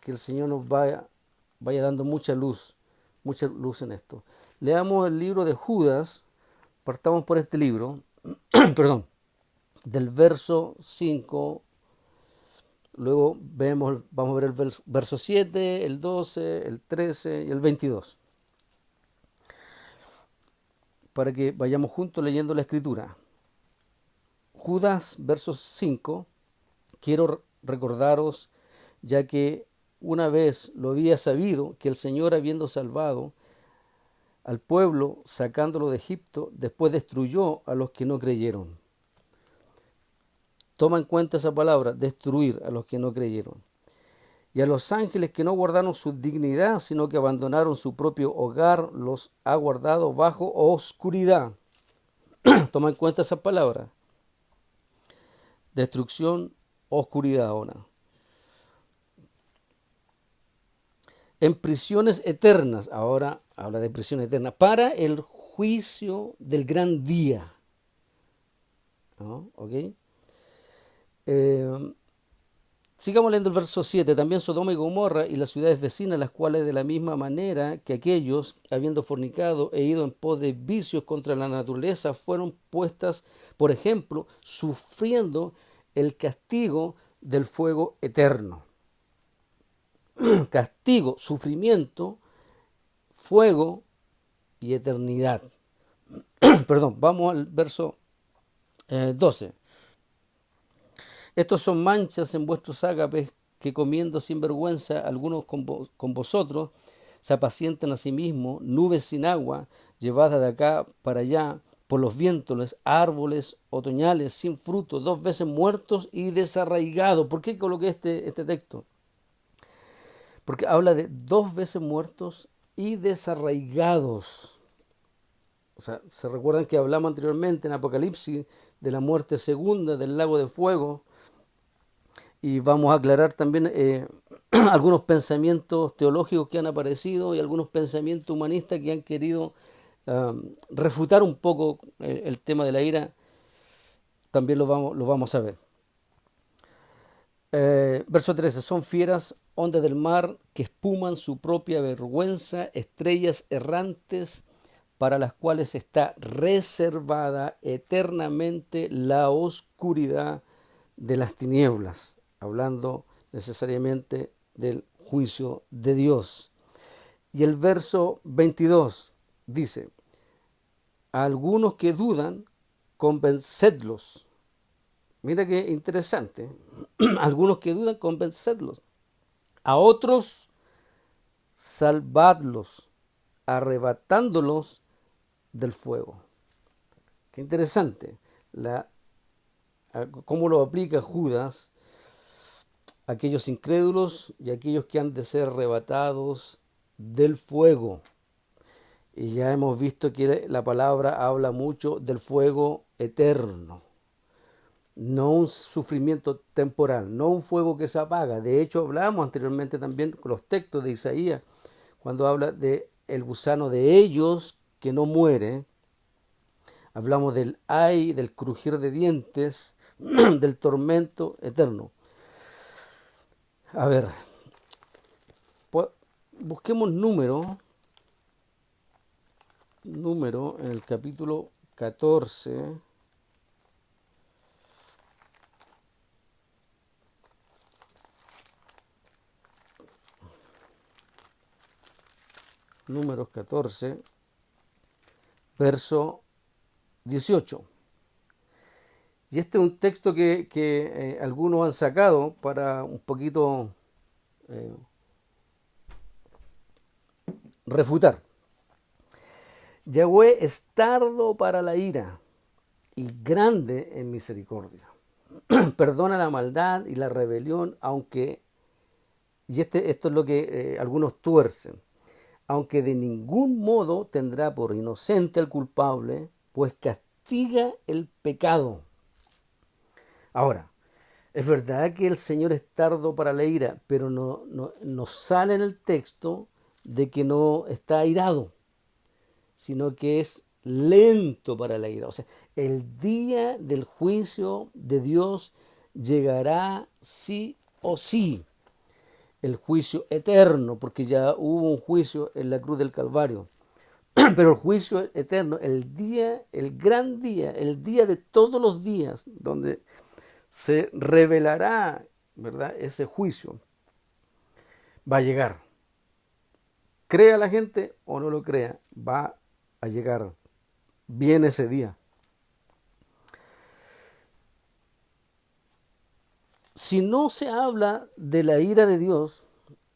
que el Señor nos vaya dando mucha luz en esto. Leamos el libro de Judas, partamos por este libro, perdón, del verso 5, luego vamos a ver el verso 7, el 12, el 13 y el 22, para que vayamos juntos leyendo la escritura. Judas, verso 5, quiero recordaros, ya que una vez lo había sabido, que el Señor, habiendo salvado al pueblo, sacándolo de Egipto, después destruyó a los que no creyeron. Toma en cuenta esa palabra, destruir a los que no creyeron. Y a los ángeles que no guardaron su dignidad, sino que abandonaron su propio hogar, los ha guardado bajo oscuridad. Toma en cuenta esa palabra. Destrucción, oscuridad ahora. En prisiones eternas, ahora habla de prisiones eternas, para el juicio del gran día. ¿No? ¿Ok? Sigamos leyendo el verso 7. También Sodoma y Gomorra y las ciudades vecinas, las cuales de la misma manera que aquellos, habiendo fornicado e ido en pos de vicios contra la naturaleza, fueron puestas, por ejemplo, sufriendo el castigo del fuego eterno. Castigo, sufrimiento, fuego y eternidad. Perdón, vamos al verso 12. Estos son manchas en vuestros ágapes, que comiendo sin vergüenza algunos con vosotros se apacientan a sí mismos, nubes sin agua, llevadas de acá para allá por los vientos, árboles otoñales sin fruto, 2 veces muertos y desarraigados. ¿Por qué coloqué este texto? Porque habla de 2 veces muertos y desarraigados. O sea, se recuerdan que hablamos anteriormente en Apocalipsis de la muerte segunda, del lago de fuego, y vamos a aclarar también algunos pensamientos teológicos que han aparecido y algunos pensamientos humanistas que han querido refutar un poco el tema de la ira. También lo vamos a ver. Verso 13. Son fieras ondas del mar que espuman su propia vergüenza, estrellas errantes para las cuales está reservada eternamente la oscuridad de las tinieblas, hablando necesariamente del juicio de Dios. Y el verso 22 dice: a algunos que dudan, convencedlos. Mira qué interesante. Algunos que dudan, convencedlos. A otros, salvadlos, arrebatándolos del fuego. Qué interesante cómo lo aplica Judas a aquellos incrédulos y a aquellos que han de ser arrebatados del fuego. Y ya hemos visto que la palabra habla mucho del fuego eterno, no un sufrimiento temporal, no un fuego que se apaga. De hecho, hablamos anteriormente también con los textos de Isaías, cuando habla de el gusano de ellos que no muere. Hablamos del ay, del crujir de dientes, del tormento eterno. A ver, busquemos número en el capítulo 14. Números 14, verso 18. Y este es un texto que algunos han sacado para un poquito refutar. Yahweh es tardo para la ira y grande en misericordia. Perdona la maldad y la rebelión, esto es lo que algunos tuercen, aunque de ningún modo tendrá por inocente al culpable, pues castiga el pecado. Ahora, es verdad que el Señor es tardo para la ira, pero no sale en el texto de que no está airado, sino que es lento para la ira. O sea, el día del juicio de Dios llegará sí o sí. el juicio eterno, porque ya hubo un juicio en la cruz del Calvario. Pero el juicio eterno, el día, el gran día, el día de todos los días, donde se revelará, ¿verdad?, ese juicio, va a llegar. Crea la gente o no lo crea, va a llegar. Viene ese día. Si no se habla de la ira de Dios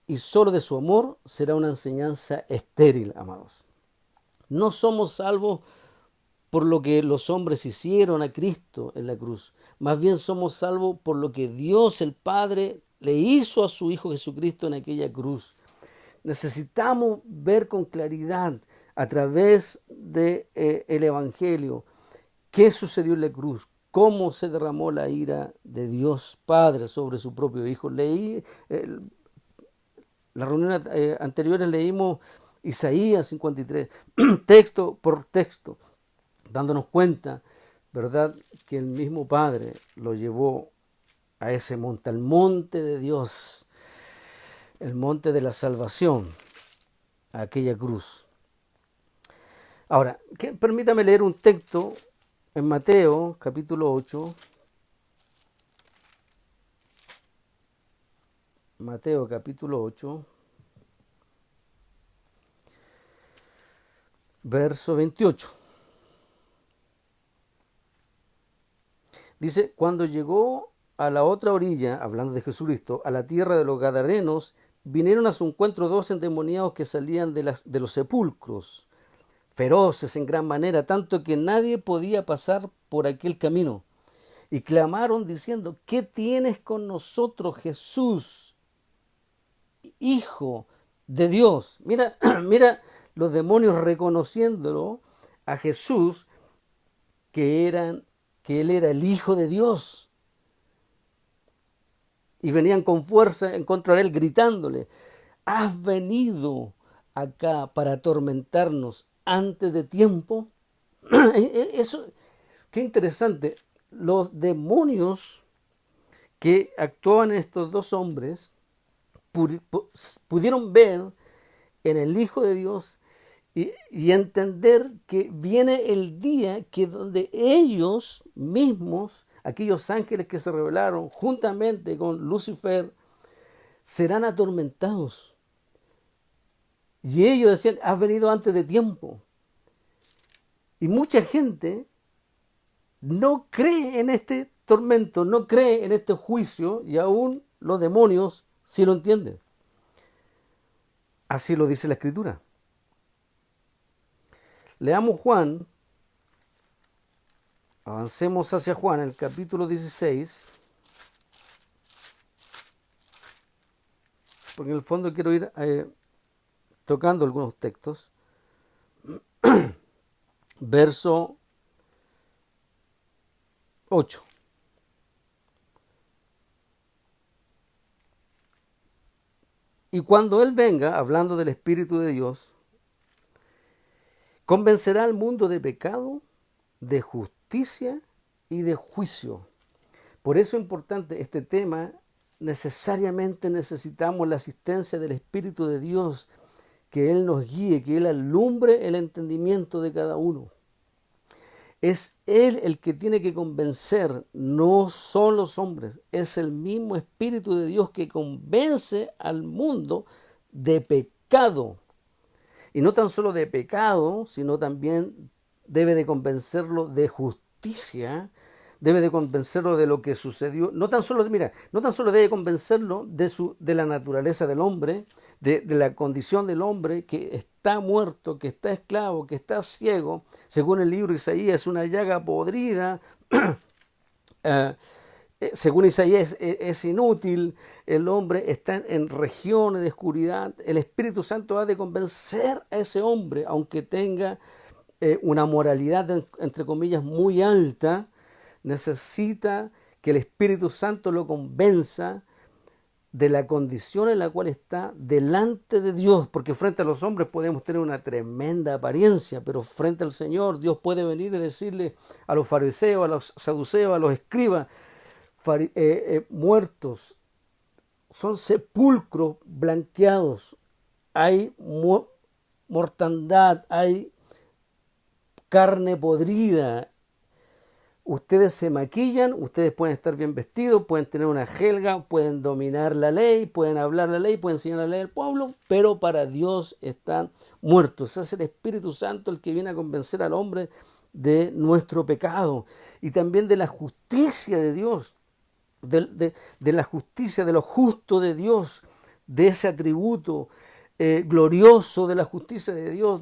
y solo de su amor, será una enseñanza estéril, amados. No somos salvos por lo que los hombres hicieron a Cristo en la cruz. Más bien somos salvos por lo que Dios el Padre le hizo a su Hijo Jesucristo en aquella cruz. Necesitamos ver con claridad a través del Evangelio qué sucedió en la cruz, cómo se derramó la ira de Dios Padre sobre su propio Hijo. Leí, las reuniones anteriores leímos Isaías 53, texto por texto, dándonos cuenta, ¿verdad?, que el mismo Padre lo llevó a ese monte, al monte de Dios, el monte de la salvación, a aquella cruz. Ahora, permítame leer un texto en Mateo, capítulo 8. Mateo, capítulo 8, verso 28. Dice, cuando llegó a la otra orilla, hablando de Jesucristo, a la tierra de los Gadarenos, vinieron a su encuentro dos endemoniados que salían de los sepulcros, feroces en gran manera, tanto que nadie podía pasar por aquel camino. Y clamaron diciendo, ¿qué tienes con nosotros, Jesús, Hijo de Dios? Mira, mira los demonios reconociéndolo a Jesús, que Él era el Hijo de Dios. Y venían con fuerza en contra de Él, gritándole, ¿has venido acá para atormentarnos antes de tiempo? Eso, qué interesante. Los demonios que actuaban en estos dos hombres pudieron ver en el Hijo de Dios y entender que viene el día que donde ellos mismos, aquellos ángeles que se rebelaron juntamente con Lucifer, serán atormentados. Y ellos decían, has venido antes de tiempo. Y mucha gente no cree en este tormento, no cree en este juicio, y aún los demonios sí lo entienden. Así lo dice la Escritura. Leamos Juan, avancemos hacia Juan, el capítulo 16, porque en el fondo quiero ir tocando algunos textos. Verso 8. Y cuando Él venga, hablando del Espíritu de Dios, convencerá al mundo de pecado, de justicia y de juicio. Por eso es importante este tema. Necesariamente necesitamos la asistencia del Espíritu de Dios, que Él nos guíe, que Él alumbre el entendimiento de cada uno. Es Él el que tiene que convencer, no son los hombres. Es el mismo Espíritu de Dios que convence al mundo de pecado. Y no tan solo de pecado, sino también debe de convencerlo de justicia, debe de convencerlo de lo que sucedió. No tan solo debe convencerlo de la naturaleza del hombre, de la condición del hombre que está muerto, que está esclavo, que está ciego. Según el libro de Isaías, una llaga podrida. Según Isaías es inútil, el hombre está en regiones de oscuridad. El Espíritu Santo ha de convencer a ese hombre, aunque tenga una moralidad, entre comillas, muy alta. Necesita que el Espíritu Santo lo convenza de la condición en la cual está delante de Dios, porque frente a los hombres podemos tener una tremenda apariencia, pero frente al Señor Dios puede venir y decirle a los fariseos, a los saduceos, a los escribas, muertos, son sepulcros blanqueados, hay mortandad, hay carne podrida. Ustedes se maquillan, ustedes pueden estar bien vestidos, pueden tener una jelga, pueden dominar la ley, pueden hablar la ley, pueden enseñar la ley al pueblo, pero para Dios están muertos. Es el Espíritu Santo el que viene a convencer al hombre de nuestro pecado y también de la justicia de Dios, de la justicia, de lo justo de Dios, de ese atributo glorioso de la justicia de Dios,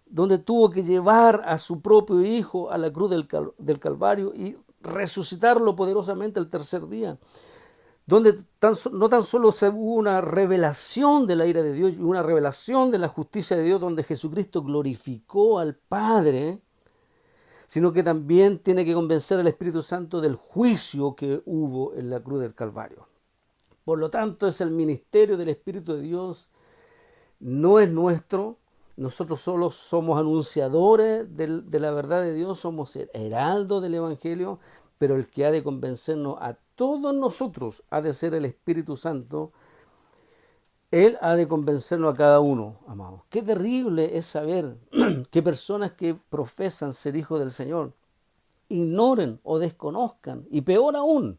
donde tuvo que llevar a su propio Hijo a la cruz del Calvario y resucitarlo poderosamente el tercer día, donde no tan solo se hubo una revelación de la ira de Dios y una revelación de la justicia de Dios, donde Jesucristo glorificó al Padre, sino que también tiene que convencer al Espíritu Santo del juicio que hubo en la cruz del Calvario. Por lo tanto, es el ministerio del Espíritu de Dios, no es nuestro. Nosotros solo somos anunciadores de la verdad de Dios, somos el heraldo del Evangelio, pero el que ha de convencernos a todos nosotros ha de ser el Espíritu Santo. Él ha de convencernos a cada uno, amados. Qué terrible es saber que personas que profesan ser hijos del Señor ignoren o desconozcan, y peor aún,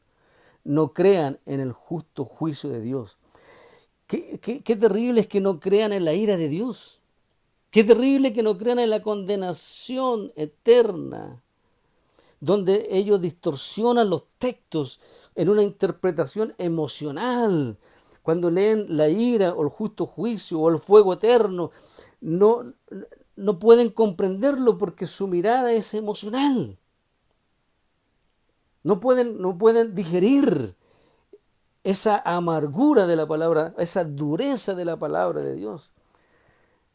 no crean en el justo juicio de Dios. Qué terrible es que no crean en la ira de Dios. Qué terrible que no crean en la condenación eterna, donde ellos distorsionan los textos en una interpretación emocional. Cuando leen la ira o el justo juicio o el fuego eterno, no pueden comprenderlo porque su mirada es emocional. No pueden digerir esa amargura de la palabra, esa dureza de la palabra de Dios.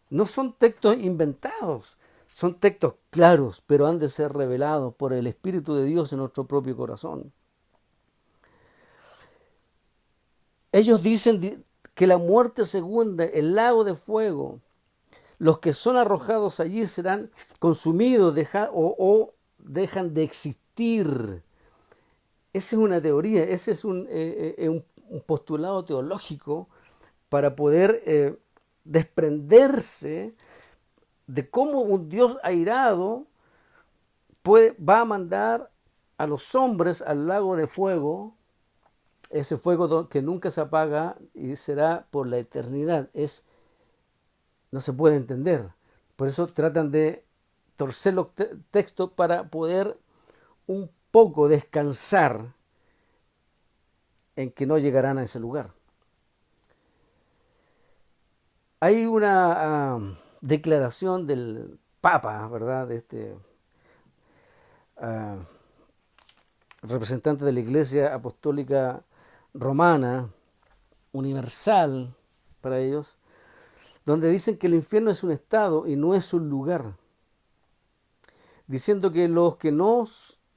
No son textos inventados, son textos claros, pero han de ser revelados por el Espíritu de Dios en nuestro propio corazón. Ellos dicen que la muerte segunda, el lago de fuego, los que son arrojados allí serán consumidos o dejan de existir. Esa es una teoría, ese es un postulado teológico para poder desprenderse de cómo un Dios airado va a mandar a los hombres al lago de fuego, ese fuego que nunca se apaga y será por la eternidad. No se puede entender. Por eso tratan de torcer los textos para poder un poco descansar en que no llegarán a ese lugar. Hay una declaración del Papa, ¿verdad? De este representante de la Iglesia Apostólica Romana, universal para ellos, donde dicen que el infierno es un estado y no es un lugar, diciendo que los que no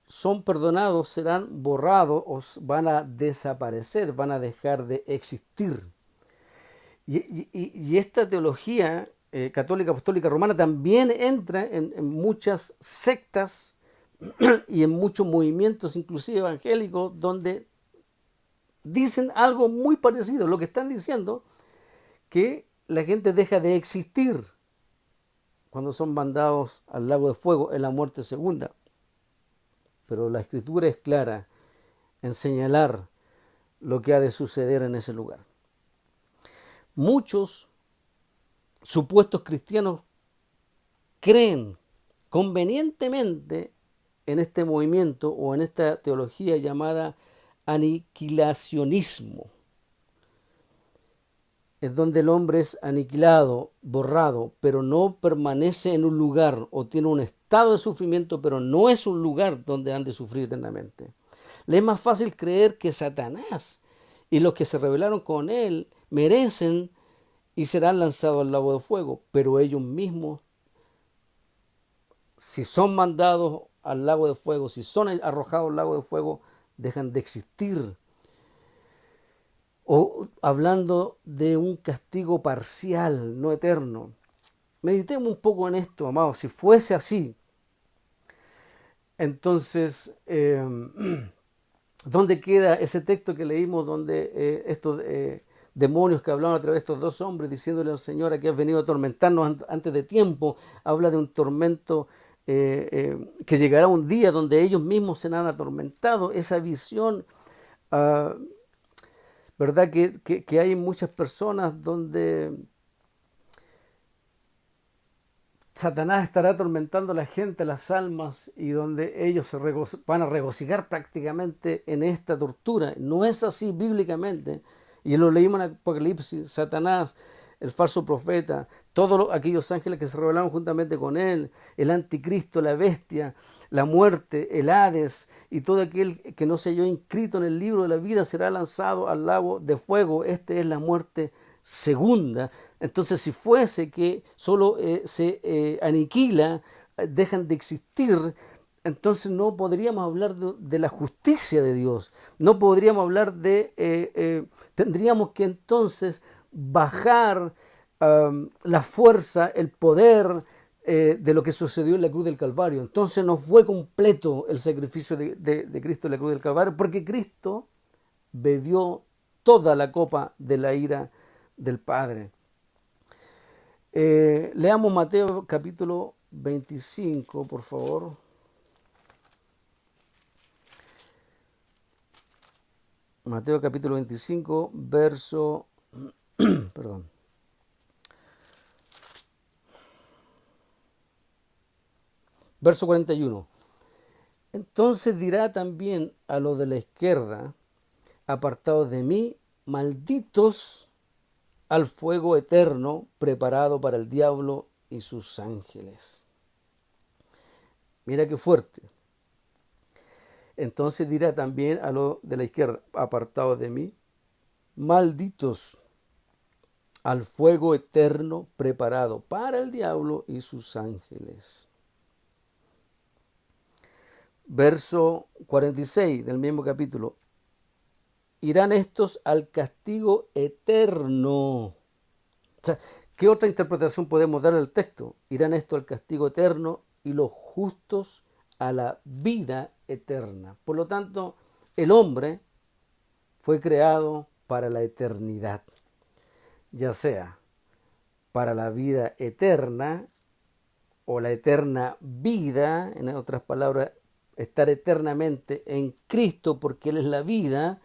son perdonados serán borrados o van a desaparecer, van a dejar de existir. Y esta teología católica apostólica romana también entra en muchas sectas y en muchos movimientos, inclusive evangélicos, donde dicen algo muy parecido. Lo que están diciendo, que la gente deja de existir cuando son mandados al lago de fuego en la muerte segunda. Pero la Escritura es clara en señalar lo que ha de suceder en ese lugar. Muchos supuestos cristianos creen convenientemente en este movimiento o en esta teología llamada aniquilacionismo. Es donde el hombre es aniquilado, borrado, pero no permanece en un lugar o tiene un estado de sufrimiento, pero no es un lugar donde han de sufrir eternamente. Le es más fácil creer que Satanás y los que se rebelaron con él merecen y serán lanzados al lago de fuego, pero ellos mismos, si son mandados al lago de fuego, si son arrojados al lago de fuego, dejan de existir. O hablando de un castigo parcial, no eterno. Meditemos un poco en esto, amados. Si fuese así, entonces ¿Dónde queda ese texto que leímos donde estos demonios que hablaban a través de estos dos hombres diciéndole al Señor que has venido a atormentarnos antes de tiempo? Habla de un tormento que llegará un día donde ellos mismos serán atormentados. Esa visión, ah, ¿verdad? Que hay muchas personas donde Satanás estará atormentando a la gente, a las almas, y donde ellos van a regocijar prácticamente en esta tortura. No es así bíblicamente. Y lo leímos en Apocalipsis. Satanás, el falso profeta, todos aquellos ángeles que se rebelaron juntamente con él, el anticristo, la bestia, la muerte, el Hades, y todo aquel que no se halló inscrito en el libro de la vida será lanzado al lago de fuego. Este es la muerte segunda. Entonces, si fuese que solo se aniquila, dejan de existir, entonces no podríamos hablar de la justicia de Dios, no podríamos hablar tendríamos que entonces bajar la fuerza, el poder de lo que sucedió en la cruz del Calvario. Entonces no fue completo el sacrificio de Cristo en la cruz del Calvario, porque Cristo bebió toda la copa de la ira del Padre. Leamos Mateo capítulo 25, por favor. Mateo capítulo 25, verso, perdón. Verso 41. Entonces dirá también a los de la izquierda: apartados de mí, malditos, al fuego eterno preparado para el diablo y sus ángeles. Mira qué fuerte. Entonces dirá también a los de la izquierda: apartados de mí, malditos, al fuego eterno preparado para el diablo y sus ángeles. Verso 46 del mismo capítulo: irán estos al castigo eterno. O sea, ¿qué otra interpretación podemos dar al texto? Irán estos al castigo eterno y los justos a la vida eterna. Por lo tanto, el hombre fue creado para la eternidad, ya sea para la vida eterna o la eterna vida, en otras palabras, estar eternamente en Cristo porque Él es la vida,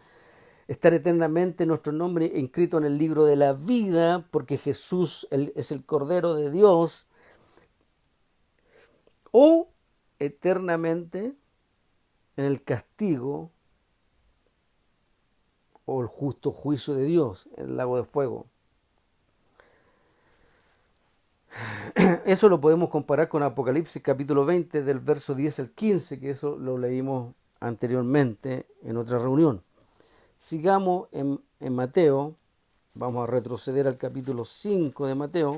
estar eternamente nuestro nombre inscrito en el libro de la vida porque Jesús es el Cordero de Dios, o eternamente en el castigo o el justo juicio de Dios en el lago de fuego. Eso lo podemos comparar con Apocalipsis capítulo 20 del verso 10 al 15, que eso lo leímos anteriormente en otra reunión. Sigamos en Mateo, vamos a retroceder al capítulo 5 de Mateo.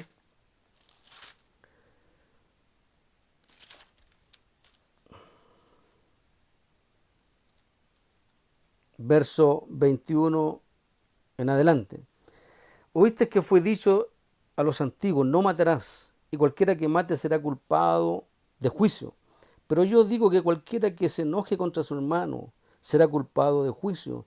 Verso 21 en adelante. Oíste que fue dicho a los antiguos: no matarás, y cualquiera que mate será culpado de juicio. Pero yo digo que cualquiera que se enoje contra su hermano será culpado de juicio.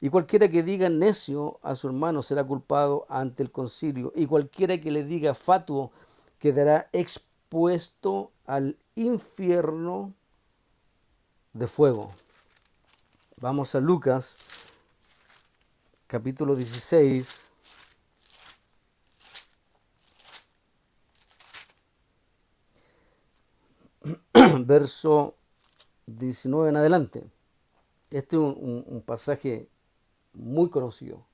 Y cualquiera que diga necio a su hermano será culpado ante el concilio. Y cualquiera que le diga fatuo quedará expuesto al infierno de fuego. Vamos a Lucas, capítulo 16. Verso 19 en adelante. Este es un pasaje muy conocido.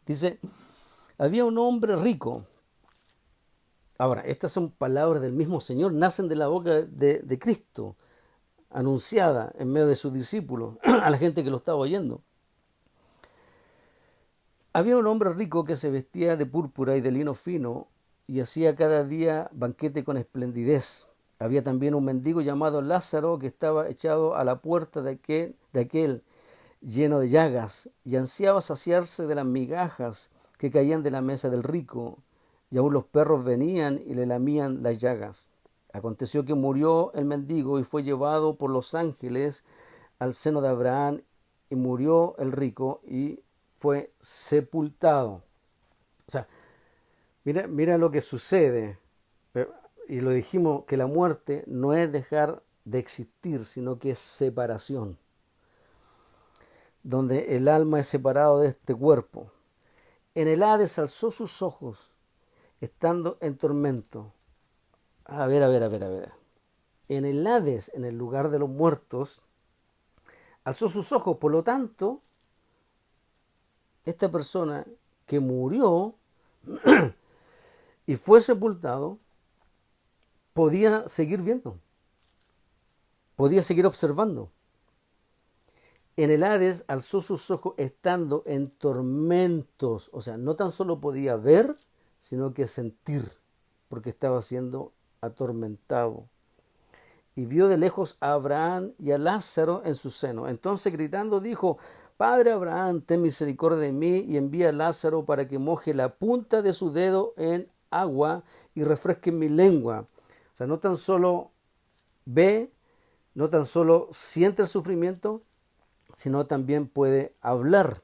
Dice: había un hombre rico. Ahora, estas son palabras del mismo Señor, nacen de la boca de Cristo, anunciada en medio de sus discípulos, a la gente que lo estaba oyendo. Había un hombre rico que se vestía de púrpura y de lino fino y hacía cada día banquete con esplendidez. Había también un mendigo llamado Lázaro que estaba echado a la puerta de aquel lleno de llagas, y ansiaba saciarse de las migajas que caían de la mesa del rico, y aun los perros venían y le lamían las llagas. Aconteció que murió el mendigo y fue llevado por los ángeles al seno de Abraham y murió el rico y fue sepultado. O sea, mira lo que sucede. Y lo dijimos, que la muerte no es dejar de existir, sino que es separación, donde el alma es separado de este cuerpo. En el Hades alzó sus ojos, estando en tormento. A ver. En el Hades, en el lugar de los muertos, alzó sus ojos. Por lo tanto, esta persona que murió y fue sepultado, podía seguir viendo, podía seguir observando. En el Hades alzó sus ojos estando en tormentos. O sea, no tan solo podía ver, sino que sentir, porque estaba siendo atormentado. Y vio de lejos a Abraham y a Lázaro en su seno. Entonces gritando dijo: Padre Abraham, ten misericordia de mí y envía a Lázaro para que moje la punta de su dedo en agua y refresque mi lengua. O sea, no tan solo ve, no tan solo siente el sufrimiento, sino también puede hablar,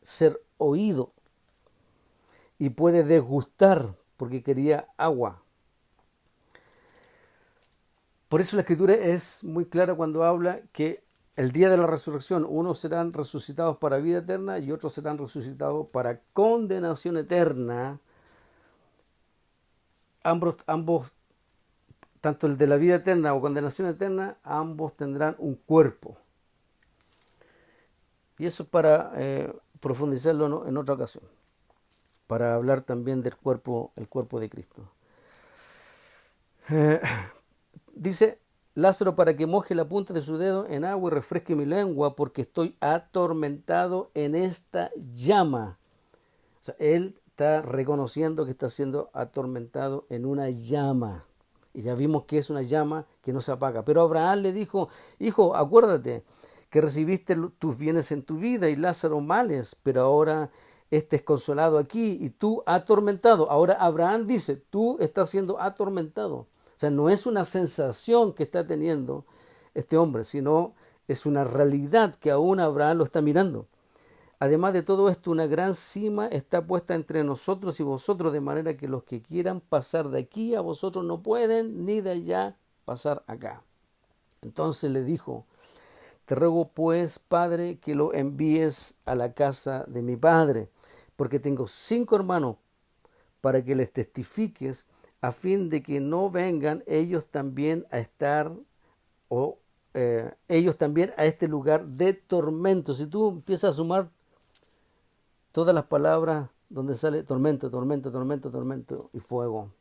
ser oído, y puede degustar porque quería agua. Por eso la Escritura es muy clara cuando habla que el día de la resurrección unos serán resucitados para vida eterna y otros serán resucitados para condenación eterna. Ambos, tanto el de la vida eterna o condenación eterna, ambos tendrán un cuerpo. Y eso es para profundizarlo en otra ocasión, para hablar también del cuerpo, el cuerpo de Cristo. Dice Lázaro para que moje la punta de su dedo en agua y refresque mi lengua, porque estoy atormentado en esta llama. O sea, él está reconociendo que está siendo atormentado en una llama. Y ya vimos que es una llama que no se apaga. Pero Abraham le dijo: Hijo, acuérdate que recibiste tus bienes en tu vida y Lázaro males, pero ahora este es consolado aquí y tú atormentado. Ahora Abraham dice: tú estás siendo atormentado. O sea, no es una sensación que está teniendo este hombre, sino es una realidad que aún Abraham lo está mirando. Además de todo esto, una gran cima está puesta entre nosotros y vosotros, de manera que los que quieran pasar de aquí a vosotros no pueden, ni de allá pasar acá. Entonces le dijo: te ruego pues, Padre, que lo envíes a la casa de mi padre, porque tengo 5 hermanos, para que les testifiques, a fin de que no vengan ellos también a estar, ellos también a este lugar de tormento. Si tú empiezas a sumar todas las palabras donde sale tormento, tormento, tormento, tormento y fuego.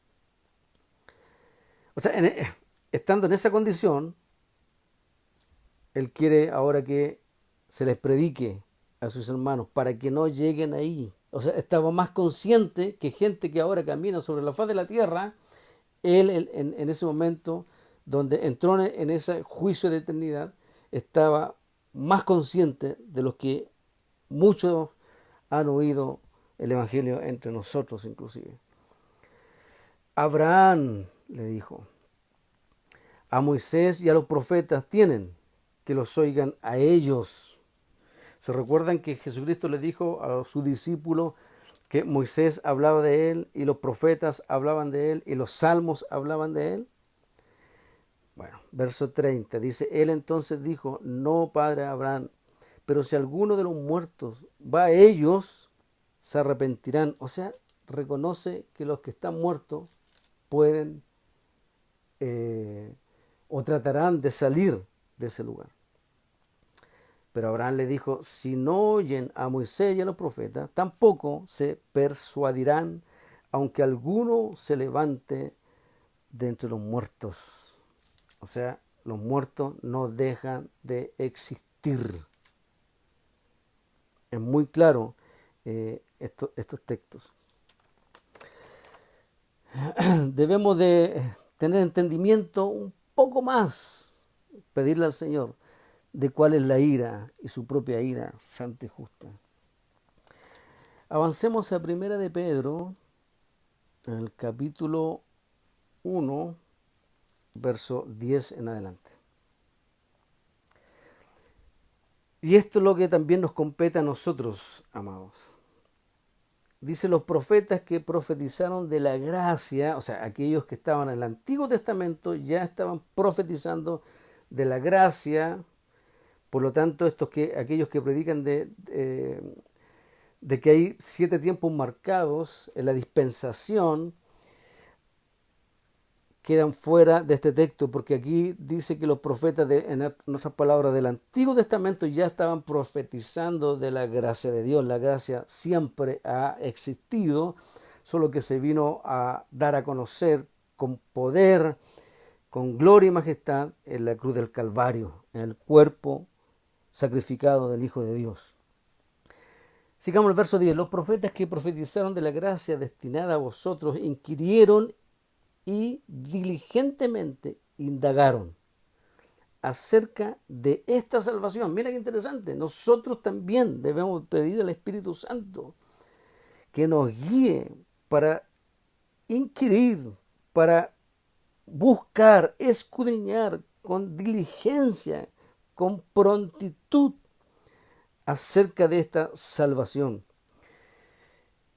O sea, estando en esa condición, él quiere ahora que se les predique a sus hermanos para que no lleguen ahí. O sea, estaba más consciente que gente que ahora camina sobre la faz de la tierra. Él en ese momento donde entró en ese juicio de eternidad, estaba más consciente de los que muchos han oído el Evangelio entre nosotros inclusive. Abraham le dijo: a Moisés y a los profetas tienen que los oigan a ellos. ¿Se recuerdan que Jesucristo le dijo a sus discípulos que Moisés hablaba de él y los profetas hablaban de él y los salmos hablaban de él? Bueno, verso 30 dice: él entonces dijo: no, padre Abraham, pero si alguno de los muertos va a ellos, se arrepentirán. O sea, reconoce que los que están muertos pueden o tratarán de salir de ese lugar. Pero Abraham le dijo: si no oyen a Moisés y a los profetas, tampoco se persuadirán, aunque alguno se levante de entre los muertos. O sea, los muertos no dejan de existir. Es muy claro estos textos. Debemos de tener entendimiento un poco más, pedirle al Señor de cuál es la ira y su propia ira santa y justa. Avancemos a Primera de Pedro, en el capítulo 1, verso 10 en adelante. Y esto es lo que también nos compete a nosotros, amados. Dice los profetas que profetizaron de la gracia, o sea, aquellos que estaban en el Antiguo Testamento ya estaban profetizando de la gracia. Por lo tanto, aquellos que predican de que hay 7 tiempos marcados en la dispensación, quedan fuera de este texto, porque aquí dice que los profetas, en otras palabras, del Antiguo Testamento ya estaban profetizando de la gracia de Dios. La gracia siempre ha existido, solo que se vino a dar a conocer con poder, con gloria y majestad en la cruz del Calvario, en el cuerpo sacrificado del Hijo de Dios. Sigamos el verso 10. Los profetas que profetizaron de la gracia destinada a vosotros inquirieron y diligentemente indagaron acerca de esta salvación. Mira qué interesante. Nosotros también debemos pedir al Espíritu Santo que nos guíe para inquirir, para buscar, escudriñar con diligencia, con prontitud acerca de esta salvación.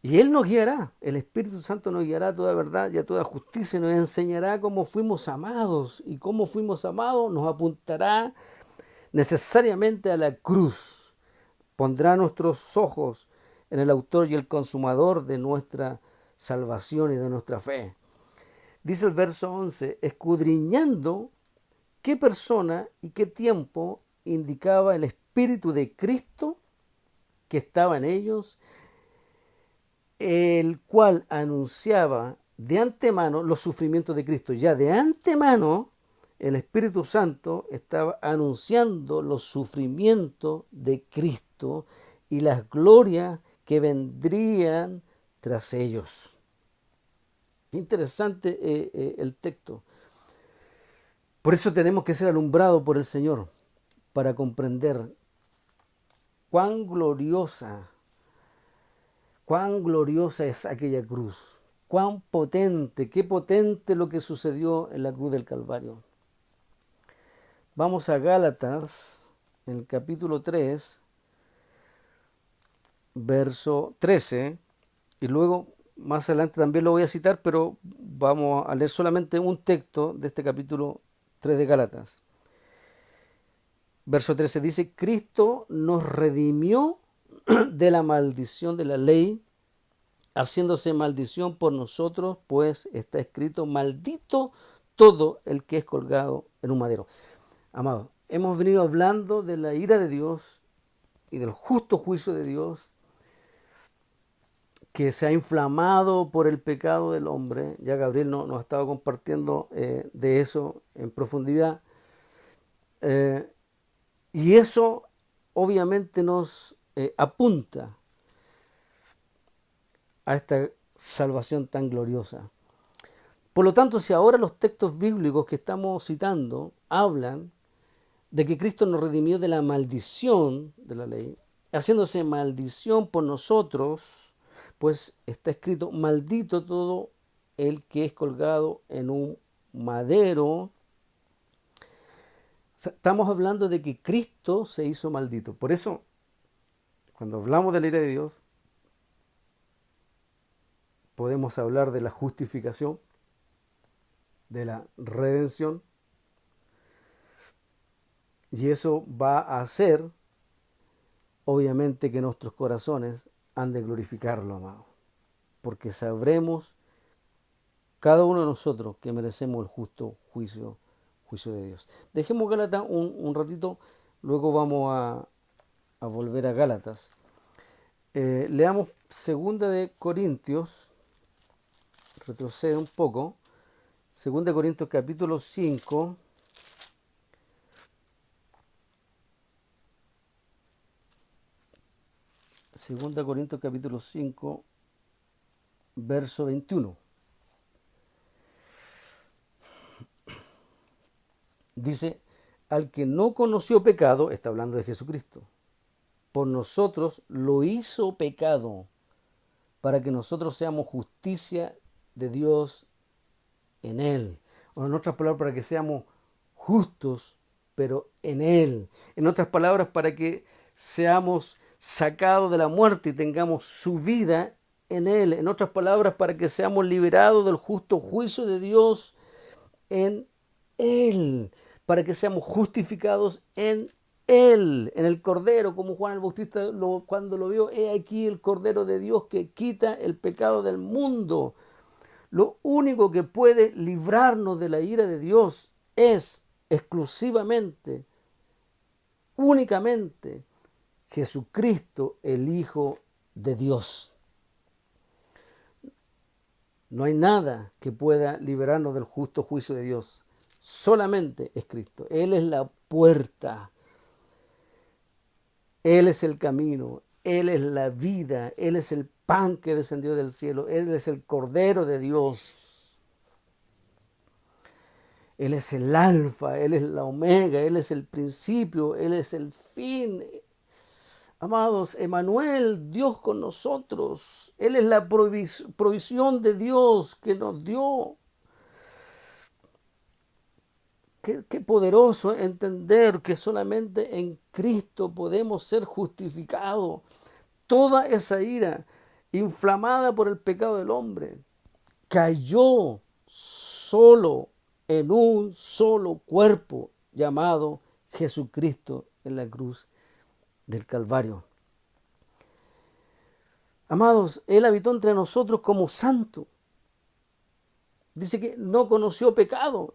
Y Él nos guiará, el Espíritu Santo nos guiará a toda verdad y a toda justicia, nos enseñará cómo fuimos amados, y cómo fuimos amados nos apuntará necesariamente a la cruz. Pondrá nuestros ojos en el autor y el consumador de nuestra salvación y de nuestra fe. Dice el verso 11, escudriñando qué persona y qué tiempo indicaba el Espíritu de Cristo que estaba en ellos, el cual anunciaba de antemano los sufrimientos de Cristo. Ya de antemano el Espíritu Santo estaba anunciando los sufrimientos de Cristo y las glorias que vendrían tras ellos. Interesante el texto. Por eso tenemos que ser alumbrados por el Señor para comprender cuán gloriosa es aquella cruz, cuán potente, qué potente lo que sucedió en la cruz del Calvario. Vamos a Gálatas, en el capítulo 3, verso 13, y luego más adelante también lo voy a citar, pero vamos a leer solamente un texto de este capítulo 3 de Gálatas. Verso 13 dice, Cristo nos redimió de la maldición de la ley, haciéndose maldición por nosotros, pues está escrito, maldito todo el que es colgado en un madero. Amado, hemos venido hablando de la ira de Dios y del justo juicio de Dios que se ha inflamado por el pecado del hombre. Ya Gabriel nos ha estado compartiendo de eso en profundidad. Y eso obviamente nos apunta a esta salvación tan gloriosa. Por lo tanto, si ahora los textos bíblicos que estamos citando hablan de que Cristo nos redimió de la maldición de la ley, haciéndose maldición por nosotros, pues está escrito, maldito todo el que es colgado en un madero. Estamos hablando de que Cristo se hizo maldito. Por eso, cuando hablamos de la ira de Dios, podemos hablar de la justificación, de la redención, y eso va a hacer, obviamente, que nuestros corazones han de glorificarlo, amado, porque sabremos cada uno de nosotros que merecemos el justo juicio de Dios. Dejemos Gálatas un ratito, luego vamos a volver a Gálatas. Leamos 2 de Corintios, retrocede un poco, 2 de Corintios capítulo 5, Segunda Corintios capítulo 5, verso 21. Dice, al que no conoció pecado, está hablando de Jesucristo, por nosotros lo hizo pecado, para que nosotros seamos justicia de Dios en Él. O en otras palabras, para que seamos justos, pero en Él. En otras palabras, para que seamos sacados de la muerte y tengamos su vida en Él. En otras palabras, para que seamos liberados del justo juicio de Dios en Él, para que seamos justificados en Él, en el Cordero, como Juan el Bautista cuando lo vio, he aquí el Cordero de Dios que quita el pecado del mundo. Lo único que puede librarnos de la ira de Dios es exclusivamente, únicamente, Jesucristo, el Hijo de Dios. No hay nada que pueda liberarnos del justo juicio de Dios. Solamente es Cristo. Él es la puerta. Él es el camino. Él es la vida. Él es el pan que descendió del cielo. Él es el Cordero de Dios. Él es el alfa. Él es la omega. Él es el principio. Él es el fin. Amados, Emmanuel, Dios con nosotros. Él es la provisión de Dios que nos dio. Qué poderoso entender que solamente en Cristo podemos ser justificados. Toda esa ira inflamada por el pecado del hombre cayó solo en un solo cuerpo llamado Jesucristo en la cruz del Calvario. Amados, Él habitó entre nosotros como santo. Dice que no conoció pecado.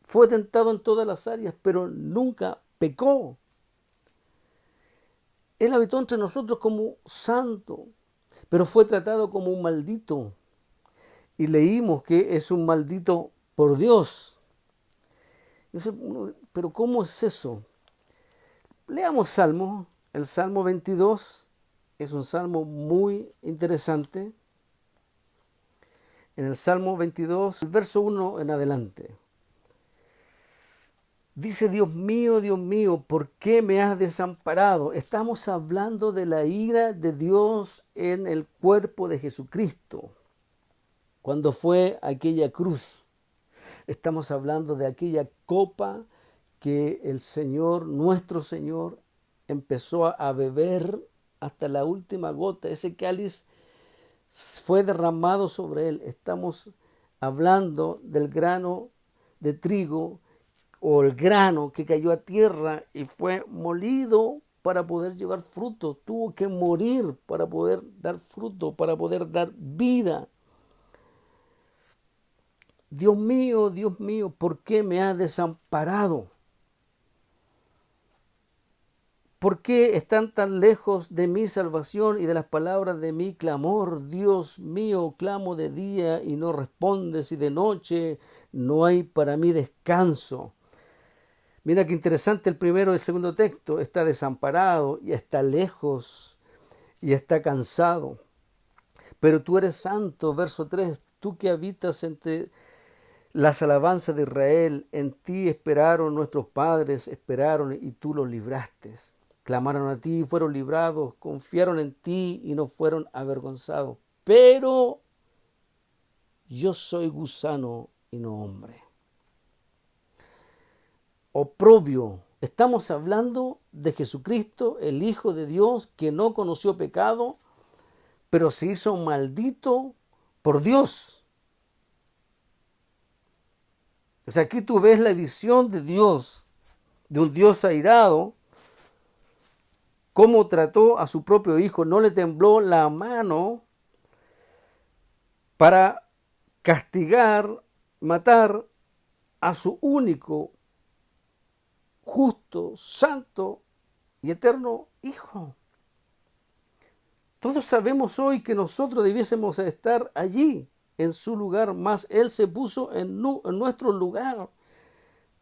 Fue tentado en todas las áreas, pero nunca pecó. Él habitó entre nosotros como santo, pero fue tratado como un maldito. Y leímos que es un maldito por Dios. Pero ¿cómo es eso? Leamos Salmo. El Salmo 22 es un salmo muy interesante. En el Salmo 22, el verso 1 en adelante. Dice, Dios mío, ¿por qué me has desamparado? Estamos hablando de la ira de Dios en el cuerpo de Jesucristo, cuando fue aquella cruz. Estamos hablando de aquella copa que el Señor, nuestro Señor, empezó a beber hasta la última gota. Ese cáliz fue derramado sobre él. Estamos hablando del grano de trigo o el grano que cayó a tierra y fue molido para poder llevar fruto. Tuvo que morir para poder dar fruto, para poder dar vida. Dios mío, ¿por qué me has desamparado? ¿Por qué están tan lejos de mi salvación y de las palabras de mi clamor? Dios mío, clamo de día y no respondes, y de noche no hay para mí descanso. Mira qué interesante el primero y el segundo texto. Está desamparado y está lejos y está cansado. Pero tú eres santo, verso 3, tú que habitas entre las alabanzas de Israel, en ti esperaron nuestros padres, esperaron y tú los libraste. Clamaron a ti y fueron librados, confiaron en ti y no fueron avergonzados. Pero yo soy gusano y no hombre. Oprobio. Estamos hablando de Jesucristo, el Hijo de Dios, que no conoció pecado, pero se hizo maldito por Dios. O sea, aquí tú ves la visión de Dios, de un Dios airado, cómo trató a su propio Hijo. No le tembló la mano para castigar, matar a su único, justo, santo y eterno Hijo. Todos sabemos hoy que nosotros debiésemos estar allí, en su lugar, mas Él se puso en nuestro lugar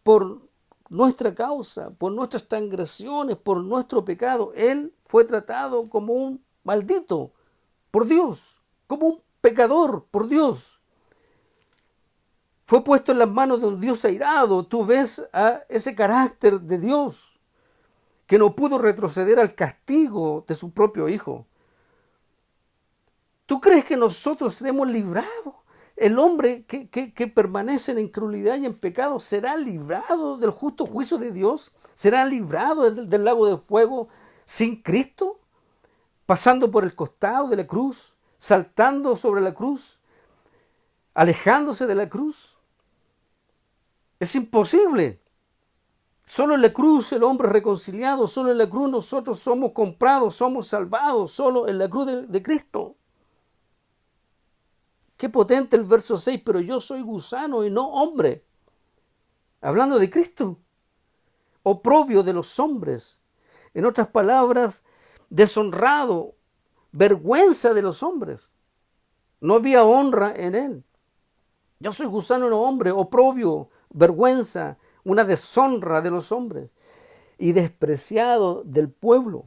por nuestra causa, por nuestras transgresiones, por nuestro pecado. Él fue tratado como un maldito por Dios, como un pecador por Dios. Fue puesto en las manos de un Dios airado. Tú ves a ese carácter de Dios que no pudo retroceder al castigo de su propio Hijo. ¿Tú crees que nosotros seremos librados? El hombre que permanece en incredulidad y en pecado será librado del justo juicio de Dios, será librado del lago de fuego, sin Cristo, pasando por el costado de la cruz, saltando sobre la cruz, alejándose de la cruz. Es imposible. Solo en la cruz el hombre es reconciliado, solo en la cruz nosotros somos comprados, somos salvados, solo en la cruz de Cristo. Qué potente el verso 6, pero yo soy gusano y no hombre. Hablando de Cristo, oprobio de los hombres. En otras palabras, deshonrado, vergüenza de los hombres. No había honra en él. Yo soy gusano y no hombre, oprobio, vergüenza, una deshonra de los hombres y despreciado del pueblo.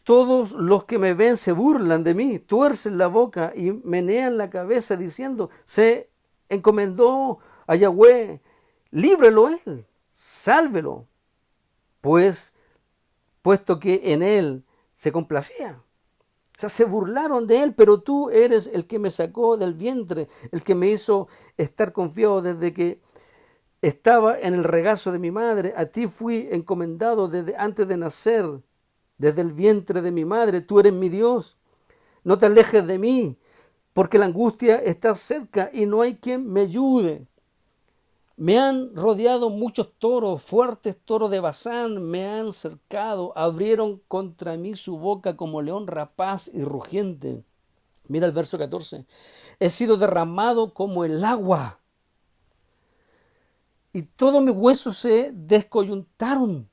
Todos los que me ven se burlan de mí, tuercen la boca y menean la cabeza diciendo, se encomendó a Yahweh, líbrelo él, sálvelo, puesto que en él se complacía. O sea, se burlaron de él, pero tú eres el que me sacó del vientre, el que me hizo estar confiado desde que estaba en el regazo de mi madre. A ti fui encomendado desde antes de nacer, desde el vientre de mi madre. Tú eres mi Dios. No te alejes de mí, porque la angustia está cerca y no hay quien me ayude. Me han rodeado muchos toros, fuertes toros de Basán, me han cercado, abrieron contra mí su boca como león rapaz y rugiente. Mira el verso 14. He sido derramado como el agua y todos mis huesos se descoyuntaron.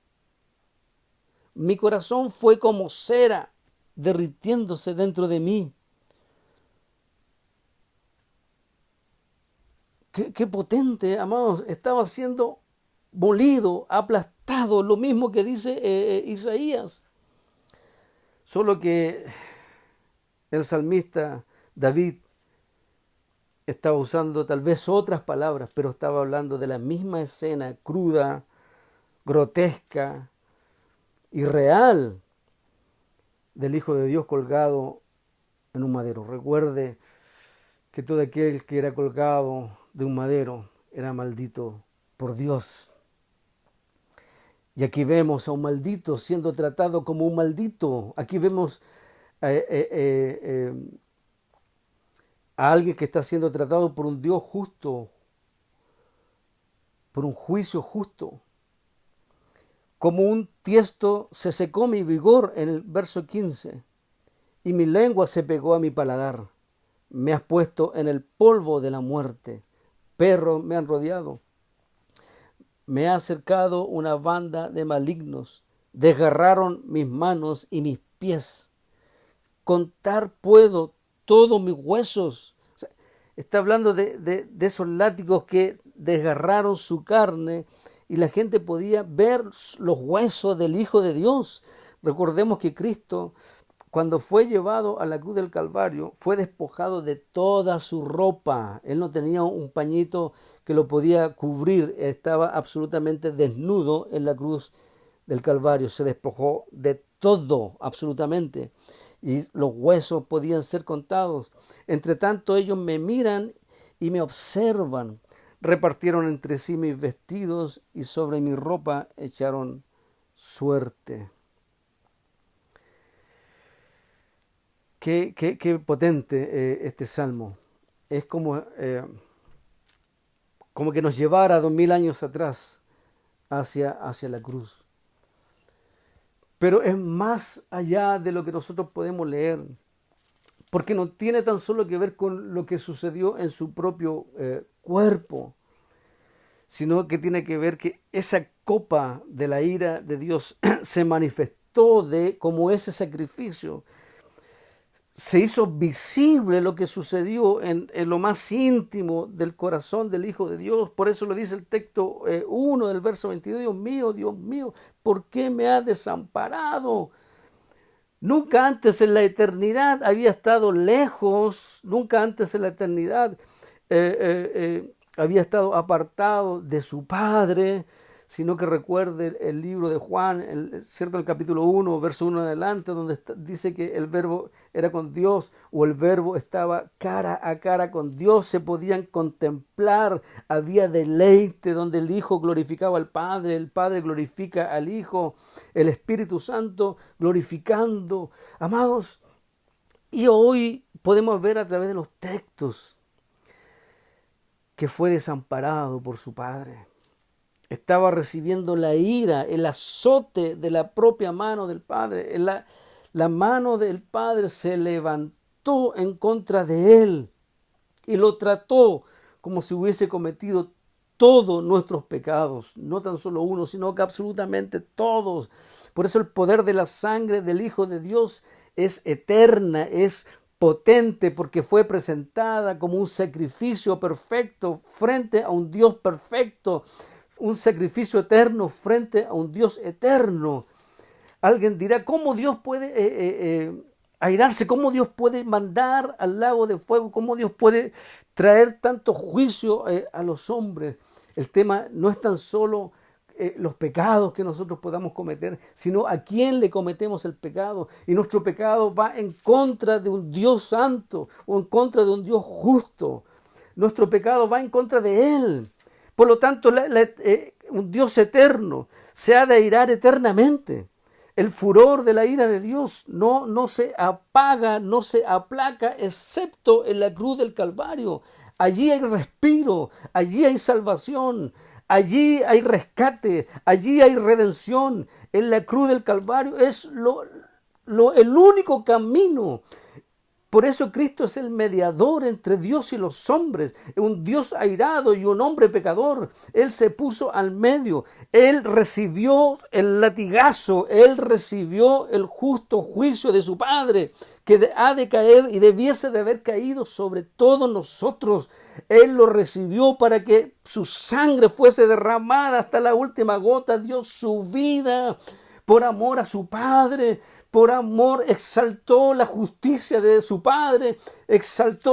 Mi corazón fue como cera derritiéndose dentro de mí. Qué potente, amados. Estaba siendo molido, aplastado, lo mismo que dice Isaías. Solo que el salmista David estaba usando tal vez otras palabras, pero estaba hablando de la misma escena cruda, grotesca y real del Hijo de Dios colgado en un madero. Recuerde que todo aquel que era colgado de un madero era maldito por Dios. Y aquí vemos a un maldito siendo tratado como un maldito. Aquí vemos a alguien que está siendo tratado por un Dios justo, por un juicio justo. Como un tiesto se secó mi vigor en el verso 15, y mi lengua se pegó a mi paladar. Me has puesto en el polvo de la muerte. Perros me han rodeado. Me ha acercado una banda de malignos. Desgarraron mis manos y mis pies. Contar puedo todos mis huesos. O sea, está hablando de esos látigos que desgarraron su carne y la gente podía ver los huesos del Hijo de Dios. Recordemos que Cristo, cuando fue llevado a la cruz del Calvario, fue despojado de toda su ropa. Él no tenía un pañito que lo podía cubrir, estaba absolutamente desnudo en la cruz del Calvario. Se despojó de todo, absolutamente. Y los huesos podían ser contados. Entre tanto, ellos me miran y me observan. Repartieron entre sí mis vestidos y sobre mi ropa echaron suerte. Qué potente este salmo. Es como que nos llevara 2000 años atrás hacia la cruz. Pero es más allá de lo que nosotros podemos leer, porque no tiene tan solo que ver con lo que sucedió en su propio cuerpo, sino que tiene que ver que esa copa de la ira de Dios se manifestó como ese sacrificio. Se hizo visible lo que sucedió en lo más íntimo del corazón del Hijo de Dios. Por eso lo dice el texto 1 del verso 22, Dios mío, ¿por qué me has desamparado? Nunca antes en la eternidad había estado lejos, nunca antes en la eternidad había estado apartado de su Padre, sino que recuerde el libro de Juan, ¿cierto? El capítulo 1, verso 1 en adelante, donde dice que el verbo era con Dios, o el verbo estaba cara a cara con Dios, se podían contemplar, había deleite, donde el Hijo glorificaba al Padre, el Padre glorifica al Hijo, el Espíritu Santo glorificando. Amados, y hoy podemos ver a través de los textos que fue desamparado por su Padre. Estaba recibiendo la ira, el azote de la propia mano del Padre. La mano del Padre se levantó en contra de él y lo trató como si hubiese cometido todos nuestros pecados, no tan solo uno, sino que absolutamente todos. Por eso el poder de la sangre del Hijo de Dios es eterna, es potente, porque fue presentada como un sacrificio perfecto frente a un Dios perfecto. Un sacrificio eterno frente a un Dios eterno. Alguien dirá, ¿cómo Dios puede airarse? ¿Cómo Dios puede mandar al lago de fuego? ¿Cómo Dios puede traer tanto juicio a los hombres? El tema no es tan solo los pecados que nosotros podamos cometer, sino a quién le cometemos el pecado. Y nuestro pecado va en contra de un Dios santo o en contra de un Dios justo. Nuestro pecado va en contra de Él. Por lo tanto, un Dios eterno se ha de airar eternamente. El furor de la ira de Dios no se apaga, no se aplaca, excepto en la cruz del Calvario. Allí hay respiro, allí hay salvación, allí hay rescate, allí hay redención. En la cruz del Calvario es el único camino. Por eso Cristo es el mediador entre Dios y los hombres, un Dios airado y un hombre pecador. Él se puso al medio, Él recibió el latigazo, Él recibió el justo juicio de su Padre, que ha de caer y debiese de haber caído sobre todos nosotros. Él lo recibió para que su sangre fuese derramada hasta la última gota, dio su vida por amor a su Padre, por amor exaltó la justicia de su Padre,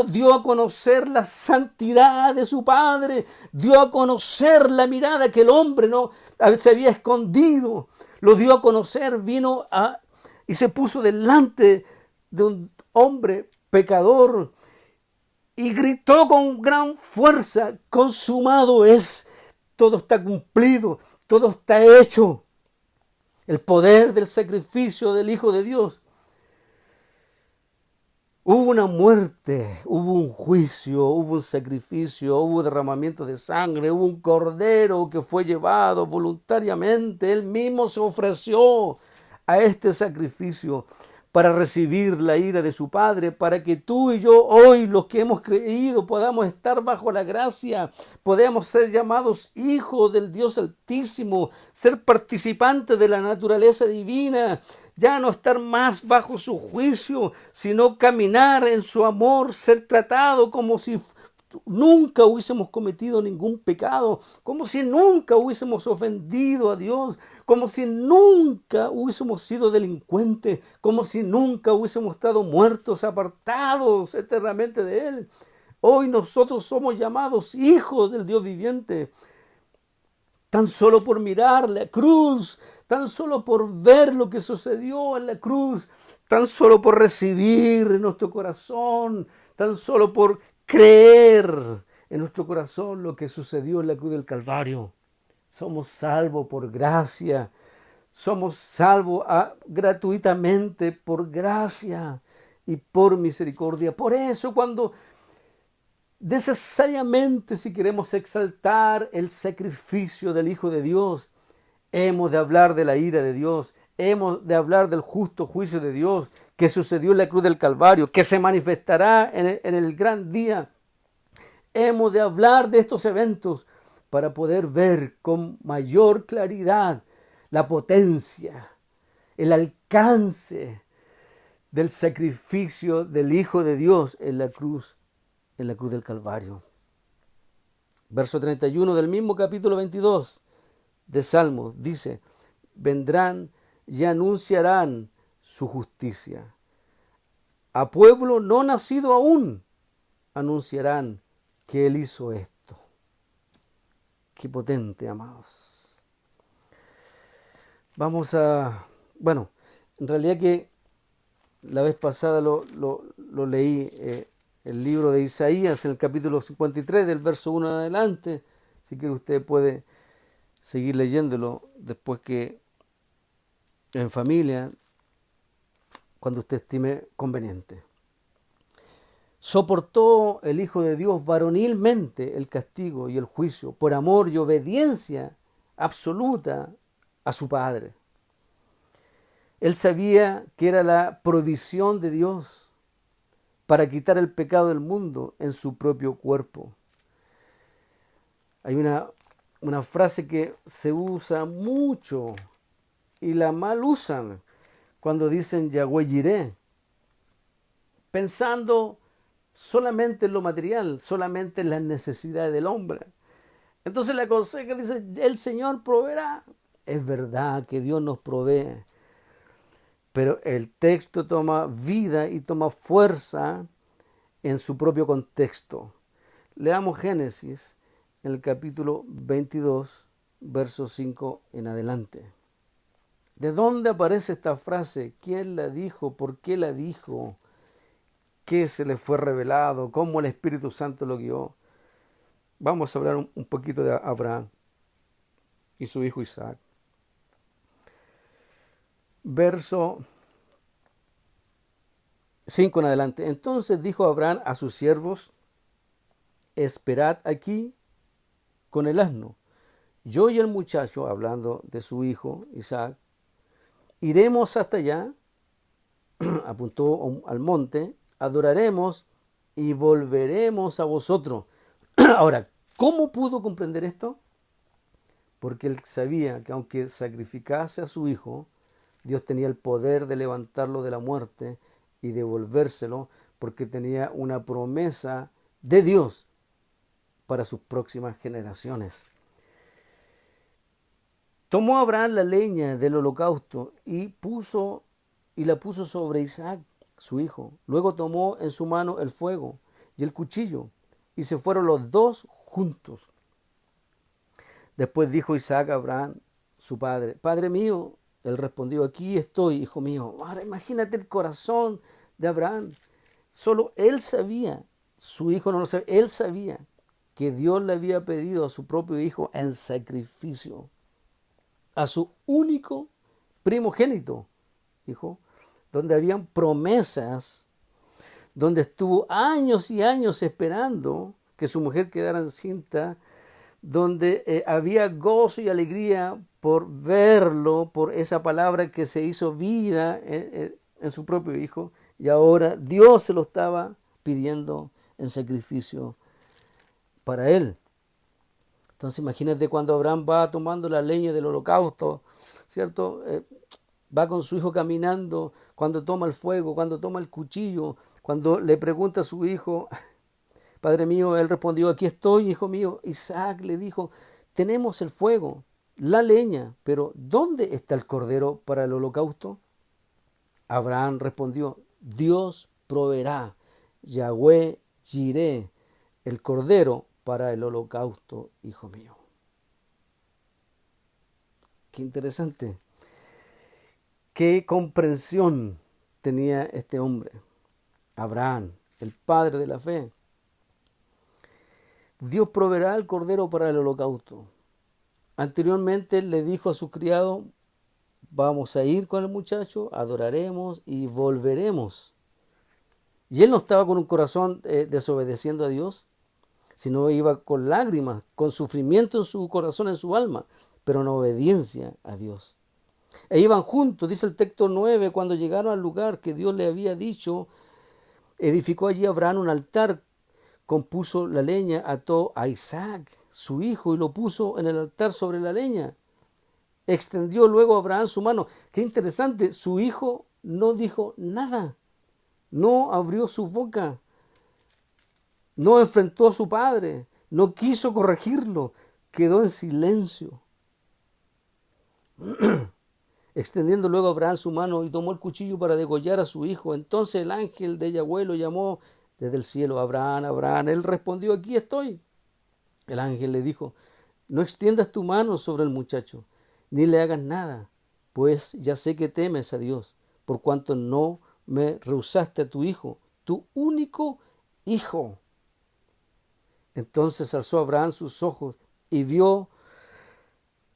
dio a conocer la santidad de su Padre, dio a conocer la mirada que el hombre no se había escondido, lo dio a conocer, y se puso delante de un hombre pecador y gritó con gran fuerza: consumado es, todo está cumplido, todo está hecho. El poder del sacrificio del Hijo de Dios. Hubo una muerte, hubo un juicio, hubo un sacrificio, hubo derramamiento de sangre, hubo un cordero que fue llevado voluntariamente. Él mismo se ofreció a este sacrificio para recibir la ira de su Padre, para que tú y yo hoy, los que hemos creído, podamos estar bajo la gracia, podamos ser llamados hijos del Dios Altísimo, ser participantes de la naturaleza divina, ya no estar más bajo su juicio, sino caminar en su amor, ser tratado como si nunca hubiésemos cometido ningún pecado, como si nunca hubiésemos ofendido a Dios, como si nunca hubiésemos sido delincuentes, como si nunca hubiésemos estado muertos, apartados eternamente de Él. Hoy nosotros somos llamados hijos del Dios viviente, tan solo por mirar la cruz, tan solo por ver lo que sucedió en la cruz, tan solo por recibir en nuestro corazón, tan solo por creer en nuestro corazón lo que sucedió en la cruz del Calvario. Somos salvos por gracia, somos salvos gratuitamente por gracia y por misericordia. Por eso, cuando necesariamente, si queremos exaltar el sacrificio del Hijo de Dios, hemos de hablar de la ira de Dios, hemos de hablar del justo juicio de Dios que sucedió en la cruz del Calvario, que se manifestará en el gran día. Hemos de hablar de estos eventos para poder ver con mayor claridad la potencia, el alcance del sacrificio del Hijo de Dios en la cruz del Calvario. Verso 31 del mismo capítulo 22 de Salmos dice: vendrán y anunciarán su justicia. A pueblo no nacido aún anunciarán que Él hizo esto. Qué potente, amados. Vamos a, bueno, en realidad que la vez pasada lo leí, el libro de Isaías, en el capítulo 53, del verso 1 en adelante. Si quiere usted puede seguir leyéndolo después que en familia, cuando usted estime conveniente. Soportó el Hijo de Dios varonilmente el castigo y el juicio por amor y obediencia absoluta a su Padre. Él sabía que era la provisión de Dios para quitar el pecado del mundo en su propio cuerpo. Hay una frase que se usa mucho y la mal usan cuando dicen Yahweh Jireh, pensando solamente en lo material, solamente en las necesidades del hombre. Entonces le aconseja, dice, el Señor proveerá. Es verdad que Dios nos provee, pero el texto toma vida y toma fuerza en su propio contexto. Leamos Génesis en el capítulo 22, verso 5 en adelante. ¿De dónde aparece esta frase? ¿Quién la dijo? ¿Por qué la dijo? ¿Qué se le fue revelado? ¿Cómo el Espíritu Santo lo guió? Vamos a hablar un poquito de Abraham y su hijo Isaac. Verso 5 en adelante. Entonces dijo Abraham a sus siervos, esperad aquí con el asno. Yo y el muchacho, hablando de su hijo Isaac, iremos hasta allá, apuntó al monte, adoraremos y volveremos a vosotros. Ahora, ¿cómo pudo comprender esto? Porque él sabía que aunque sacrificase a su hijo, Dios tenía el poder de levantarlo de la muerte y devolvérselo, porque tenía una promesa de Dios para sus próximas generaciones. Tomó Abraham la leña del holocausto y la puso sobre Isaac, su hijo. Luego tomó en su mano el fuego y el cuchillo, y se fueron los dos juntos. Después dijo Isaac a Abraham, su padre, Padre mío. Él respondió, aquí estoy, hijo mío. Ahora imagínate el corazón de Abraham. Solo él sabía, su hijo no lo sabía, él sabía que Dios le había pedido a su propio hijo en sacrificio, a su único primogénito, hijo, donde habían promesas, donde estuvo años y años esperando que su mujer quedara encinta, donde había gozo y alegría por verlo, por esa palabra que se hizo vida en su propio hijo, y ahora Dios se lo estaba pidiendo en sacrificio para él. Entonces imagínate cuando Abraham va tomando la leña del holocausto, ¿cierto? Va con su hijo caminando, cuando toma el fuego, cuando toma el cuchillo, cuando le pregunta a su hijo, Padre mío, él respondió, aquí estoy, hijo mío. Isaac le dijo, tenemos el fuego, la leña, pero ¿dónde está el cordero para el holocausto? Abraham respondió, Dios proveerá, Yahweh Jireh, el cordero para el holocausto, hijo mío. Qué interesante. Qué comprensión tenía este hombre, Abraham, el padre de la fe. Dios proveerá el cordero para el holocausto. Anteriormente le dijo a su criado, vamos a ir con el muchacho, adoraremos y volveremos. Y él no estaba con un corazón desobedeciendo a Dios, sino iba con lágrimas, con sufrimiento en su corazón, en su alma, pero en obediencia a Dios. E iban juntos, dice el texto 9, cuando llegaron al lugar que Dios le había dicho, edificó allí Abraham un altar, compuso la leña, ató a Isaac, su hijo, y lo puso en el altar sobre la leña. Extendió luego Abraham su mano. Qué interesante, su hijo no dijo nada, no abrió su boca, no enfrentó a su padre, no quiso corregirlo, quedó en silencio. Extendiendo luego Abraham su mano y tomó el cuchillo para degollar a su hijo. Entonces el ángel de Yahweh lo llamó desde el cielo, Abraham, Abraham. Él respondió, aquí estoy. El ángel le dijo, no extiendas tu mano sobre el muchacho, ni le hagas nada, pues ya sé que temes a Dios, por cuanto no me rehusaste a tu hijo, tu único hijo. Entonces alzó Abraham sus ojos y vio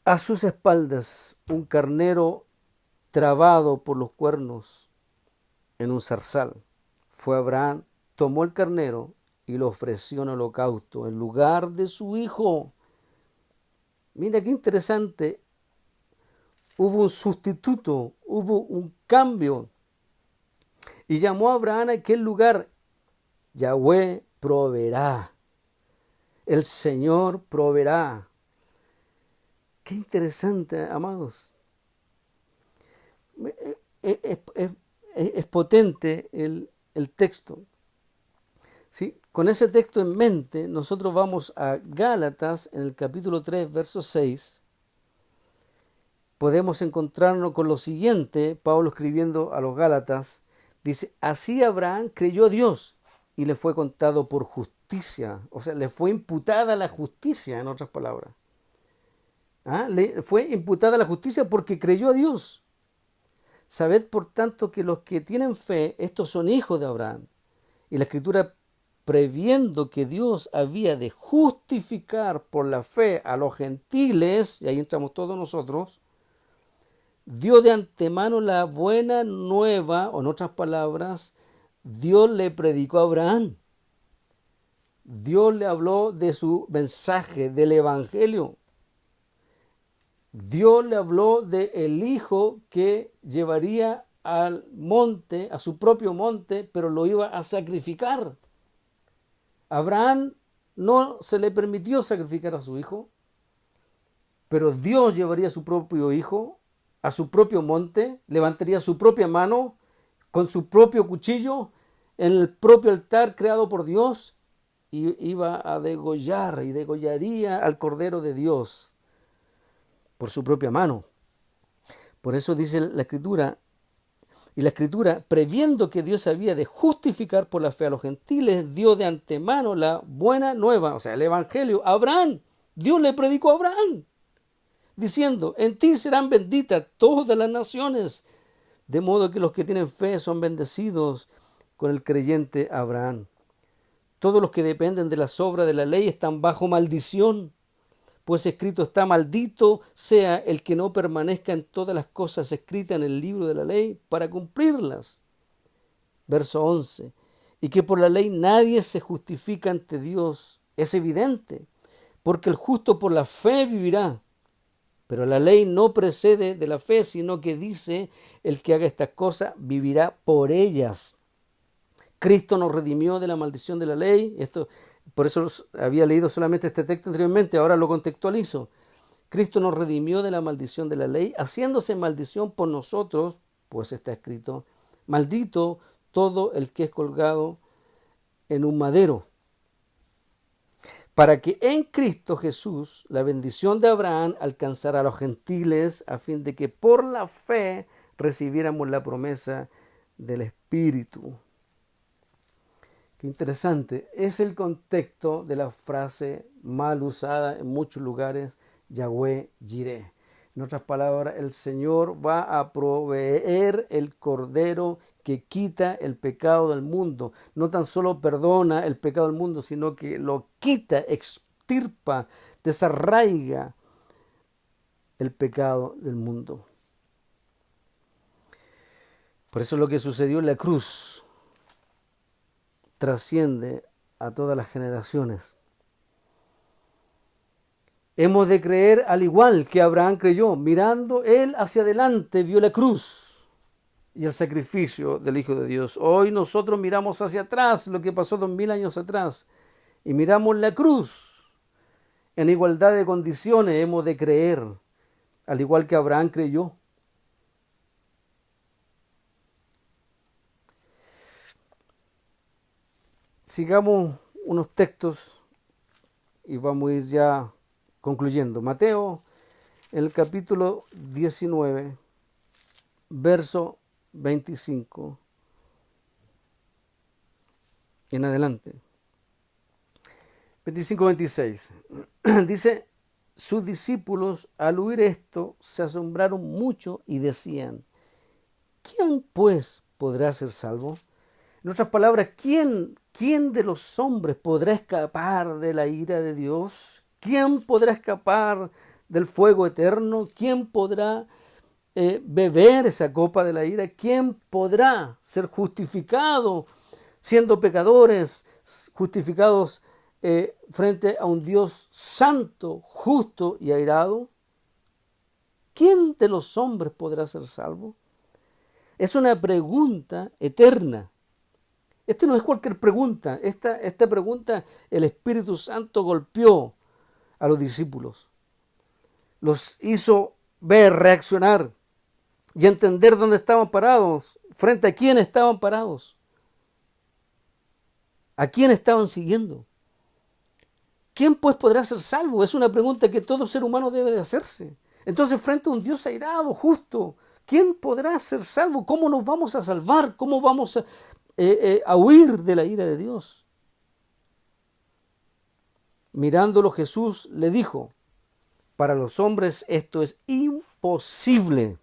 a sus espaldas un carnero trabado por los cuernos en un zarzal. Fue Abraham, tomó el carnero y lo ofreció en holocausto en lugar de su hijo. Mira qué interesante. Hubo un sustituto, hubo un cambio. Y llamó a Abraham a aquel lugar, Yahweh proveerá. El Señor proveerá. Qué interesante, amados. Es potente el texto. ¿Sí? Con ese texto en mente, nosotros vamos a Gálatas, en el capítulo 3, verso 6. Podemos encontrarnos con lo siguiente, Pablo escribiendo a los Gálatas, dice, así Abraham creyó a Dios y le fue contado por justicia, o sea, le fue imputada la justicia, en otras palabras. Le fue imputada la justicia porque creyó a Dios. Sabed, por tanto, que los que tienen fe, estos son hijos de Abraham. Y la Escritura, previendo que Dios había de justificar por la fe a los gentiles, y ahí entramos todos nosotros, dio de antemano la buena nueva, o en otras palabras, Dios le predicó a Abraham. Dios le habló de su mensaje, del evangelio. Dios le habló de el hijo que llevaría al monte, a su propio monte, pero lo iba a sacrificar. Abraham no se le permitió sacrificar a su hijo, pero Dios llevaría a su propio hijo a su propio monte, levantaría su propia mano con su propio cuchillo en el propio altar creado por Dios y iba a degollar y degollaría al Cordero de Dios por su propia mano. Por eso dice la Escritura, y la Escritura, previendo que Dios había de justificar por la fe a los gentiles, dio de antemano la buena nueva, o sea, el evangelio a Abraham. Dios le predicó a Abraham, diciendo, en ti serán benditas todas las naciones, de modo que los que tienen fe son bendecidos con el creyente Abraham. Todos los que dependen de las obras de la ley están bajo maldición, pues escrito está, maldito sea el que no permanezca en todas las cosas escritas en el libro de la ley para cumplirlas. Verso 11. Y que por la ley nadie se justifica ante Dios, es evidente, porque el justo por la fe vivirá. Pero la ley no precede de la fe, sino que dice, el que haga estas cosas vivirá por ellas. Cristo nos redimió de la maldición de la ley. Por eso había leído solamente este texto anteriormente, ahora lo contextualizo. Cristo nos redimió de la maldición de la ley, haciéndose maldición por nosotros, pues está escrito, maldito todo el que es colgado en un madero, para que en Cristo Jesús la bendición de Abraham alcanzara a los gentiles, a fin de que por la fe recibiéramos la promesa del Espíritu. Qué interesante. Es el contexto de la frase mal usada en muchos lugares, Yahweh Jireh. En otras palabras, el Señor va a proveer el Cordero que quita el pecado del mundo. No tan solo perdona el pecado del mundo, sino que lo quita, extirpa, desarraiga el pecado del mundo. Por eso lo que sucedió en la cruz trasciende a todas las generaciones. Hemos de creer al igual que Abraham creyó. Mirando él hacia adelante, vio la cruz y el sacrificio del Hijo de Dios. Hoy nosotros miramos hacia atrás, lo que pasó 2000 años atrás, y miramos la cruz. En igualdad de condiciones hemos de creer, al igual que Abraham creyó. Sigamos unos textos y vamos a ir ya concluyendo. Mateo, en el capítulo 19, verso 25 en adelante. 25-26. Dice, sus discípulos, al oír esto, se asombraron mucho y decían: ¿quién pues podrá ser salvo? En otras palabras, ¿quién de los hombres podrá escapar de la ira de Dios? ¿Quién podrá escapar del fuego eterno? ¿Quién podrá beber esa copa de la ira? ¿Quién podrá ser justificado siendo pecadores, justificados frente a un Dios santo, justo y airado? ¿Quién de los hombres podrá ser salvo? Es una pregunta eterna. Esta no es cualquier pregunta. Esta pregunta el Espíritu Santo golpeó a los discípulos. Los hizo ver, reaccionar y entender dónde estaban parados, frente a quién estaban parados, a quién estaban siguiendo. ¿Quién pues podrá ser salvo? Es una pregunta que todo ser humano debe de hacerse. Entonces, frente a un Dios airado, justo, ¿quién podrá ser salvo? ¿Cómo nos vamos a salvar? ¿Cómo vamos a huir de la ira de Dios? Mirándolo, Jesús le dijo: para los hombres esto es imposible,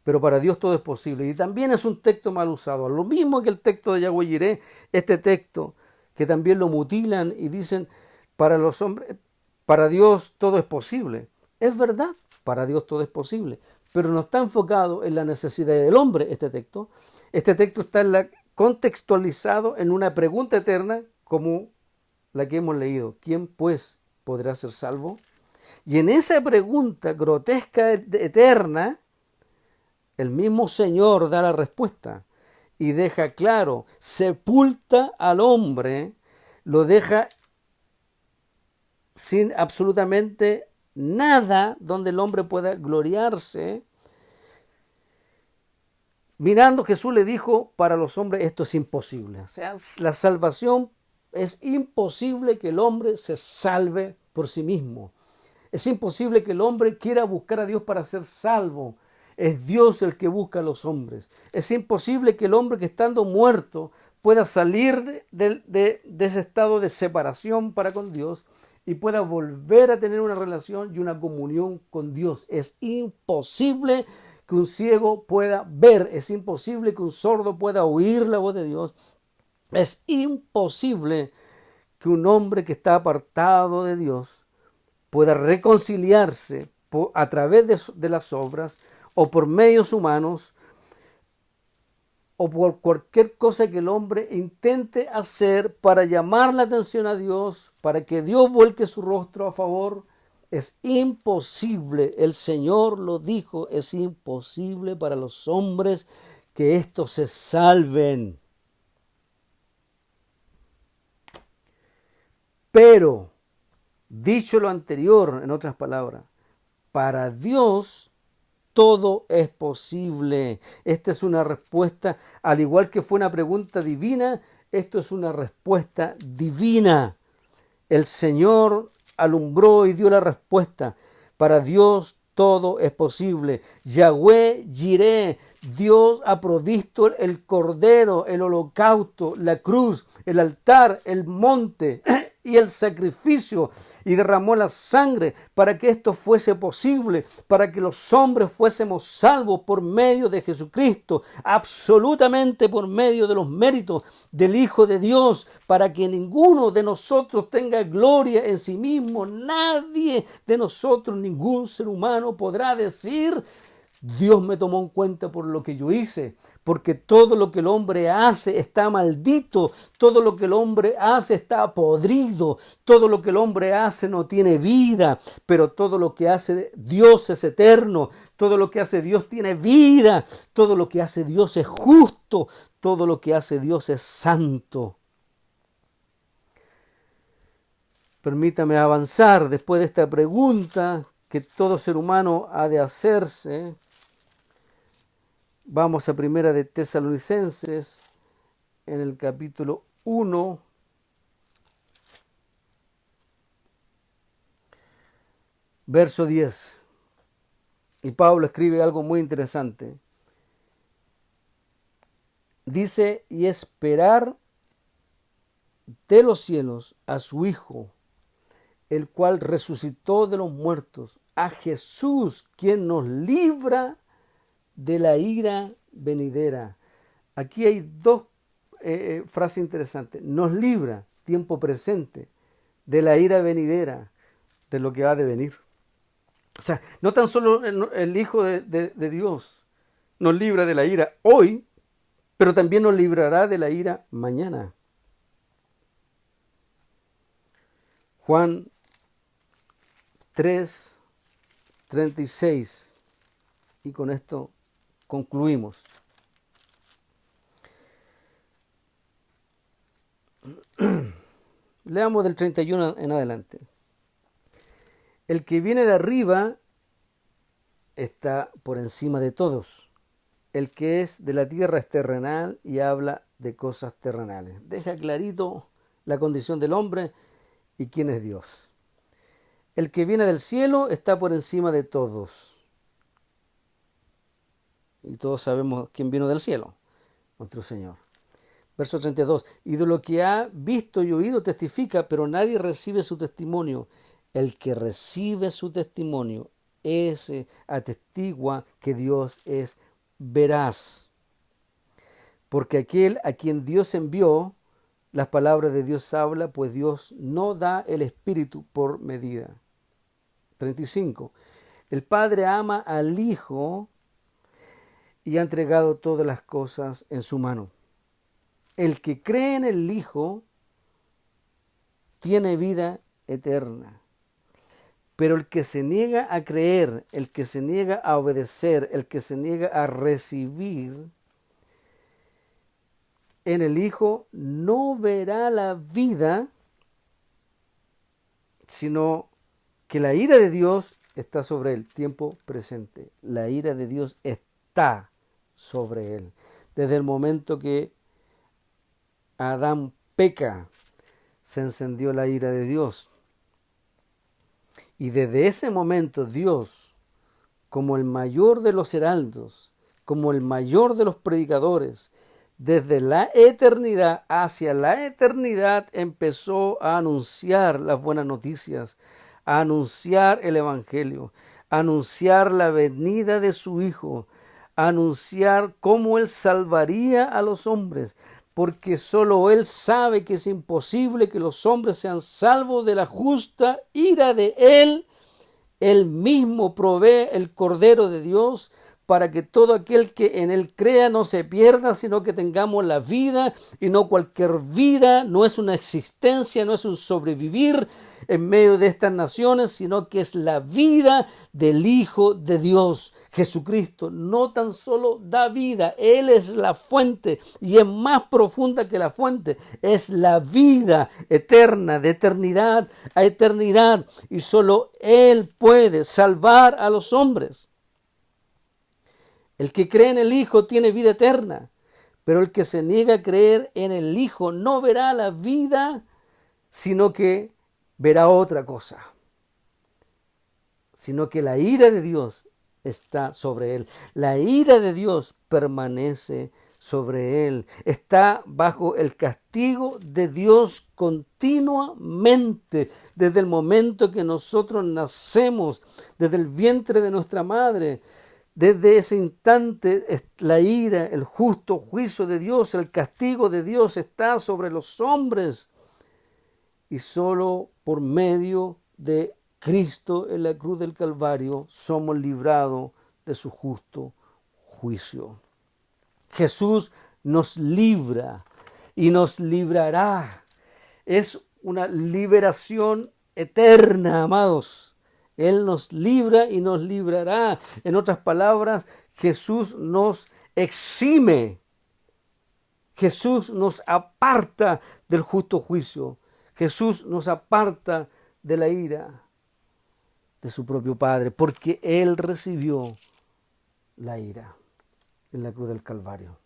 pero para Dios todo es posible. Y también es un texto mal usado. Lo mismo que el texto de Yahweh Jireh, este texto que también lo mutilan y dicen: para los hombres, para Dios todo es posible. Es verdad, para Dios todo es posible, pero no está enfocado en la necesidad del hombre este texto. Este texto está contextualizado en una pregunta eterna como la que hemos leído: ¿quién pues podrá ser salvo? Y en esa pregunta grotesca eterna, el mismo Señor da la respuesta y deja claro, sepulta al hombre, lo deja sin absolutamente nada donde el hombre pueda gloriarse. Mirando, Jesús le dijo: para los hombres esto es imposible. O sea, la salvación es imposible que el hombre se salve por sí mismo. Es imposible que el hombre quiera buscar a Dios para ser salvo. Es Dios el que busca a los hombres. Es imposible que el hombre, que estando muerto, pueda salir de ese estado de separación para con Dios y pueda volver a tener una relación y una comunión con Dios. Es imposible que un ciego pueda ver. Es imposible que un sordo pueda oír la voz de Dios. Es imposible que un hombre que está apartado de Dios pueda reconciliarse a través de las obras o por medios humanos o por cualquier cosa que el hombre intente hacer para llamar la atención a Dios, para que Dios vuelque su rostro a favor. Es imposible, el Señor lo dijo, es imposible para los hombres que estos se salven. Pero, dicho lo anterior, en otras palabras, para Dios todo es posible. Esta es una respuesta, al igual que fue una pregunta divina, esto es una respuesta divina. El Señor alumbró y dio la respuesta. Para Dios todo es posible. Yahweh Jireh, Dios ha provisto el cordero, el holocausto, la cruz, el altar, el monte y el sacrificio, y derramó la sangre para que esto fuese posible, para que los hombres fuésemos salvos por medio de Jesucristo, absolutamente por medio de los méritos del Hijo de Dios, para que ninguno de nosotros tenga gloria en sí mismo. Nadie de nosotros, ningún ser humano podrá decir: Dios me tomó en cuenta por lo que yo hice, porque todo lo que el hombre hace está maldito, todo lo que el hombre hace está podrido, todo lo que el hombre hace no tiene vida, pero todo lo que hace Dios es eterno, todo lo que hace Dios tiene vida, todo lo que hace Dios es justo, todo lo que hace Dios es santo. Permítame avanzar después de esta pregunta que todo ser humano ha de hacerse. Vamos a Primera de Tesalonicenses, en el capítulo 1, verso 10. Y Pablo escribe algo muy interesante. Dice: y esperar de los cielos a su Hijo, el cual resucitó de los muertos, a Jesús, quien nos libra de la ira venidera. Aquí hay dos frases interesantes. Nos libra, tiempo presente, de la ira venidera, de lo que va a devenir. O sea, no tan solo el Hijo de Dios nos libra de la ira hoy, pero también nos librará de la ira mañana. Juan 3:36, y con esto concluimos. Leamos del 31 en adelante. El que viene de arriba está por encima de todos. El que es de la tierra es terrenal y habla de cosas terrenales. Deja clarito la condición del hombre y quién es Dios. El que viene del cielo está por encima de todos. Y todos sabemos quién vino del cielo, nuestro Señor. Verso 32. Y de lo que ha visto y oído testifica, pero nadie recibe su testimonio. El que recibe su testimonio, ese atestigua que Dios es veraz. Porque aquel a quien Dios envió, las palabras de Dios habla, pues Dios no da el Espíritu por medida. 35. El Padre ama al Hijo y ha entregado todas las cosas en su mano. El que cree en el Hijo tiene vida eterna. Pero el que se niega a creer, el que se niega a obedecer, el que se niega a recibir en el Hijo, no verá la vida, sino que la ira de Dios está sobre él, tiempo presente. La ira de Dios está sobre él. Desde el momento que Adán peca, se encendió la ira de Dios. Y desde ese momento Dios, como el mayor de los heraldos, como el mayor de los predicadores, desde la eternidad hacia la eternidad empezó a anunciar las buenas noticias, a anunciar el Evangelio, a anunciar la venida de su Hijo, a anunciar cómo Él salvaría a los hombres, porque solo Él sabe que es imposible que los hombres sean salvos de la justa ira de Él. Él mismo provee el Cordero de Dios para que todo aquel que en Él crea no se pierda, sino que tengamos la vida, y no cualquier vida, no es una existencia, no es un sobrevivir en medio de estas naciones, sino que es la vida del Hijo de Dios. Jesucristo no tan solo da vida, Él es la fuente y es más profunda que la fuente, es la vida eterna, de eternidad a eternidad, y solo Él puede salvar a los hombres. El que cree en el Hijo tiene vida eterna, pero el que se niega a creer en el Hijo no verá la vida, sino que verá otra cosa, sino que la ira de Dios está sobre él. La ira de Dios permanece sobre él. Está bajo el castigo de Dios continuamente, desde el momento que nosotros nacemos, desde el vientre de nuestra madre. Desde ese instante la ira, el justo juicio de Dios, el castigo de Dios está sobre los hombres. Y solo por medio de Cristo en la cruz del Calvario somos librados de su justo juicio. Jesús nos libra y nos librará. Es una liberación eterna, amados. Él nos libra y nos librará. En otras palabras, Jesús nos exime. Jesús nos aparta del justo juicio. Jesús nos aparta de la ira de su propio Padre, porque Él recibió la ira en la cruz del Calvario.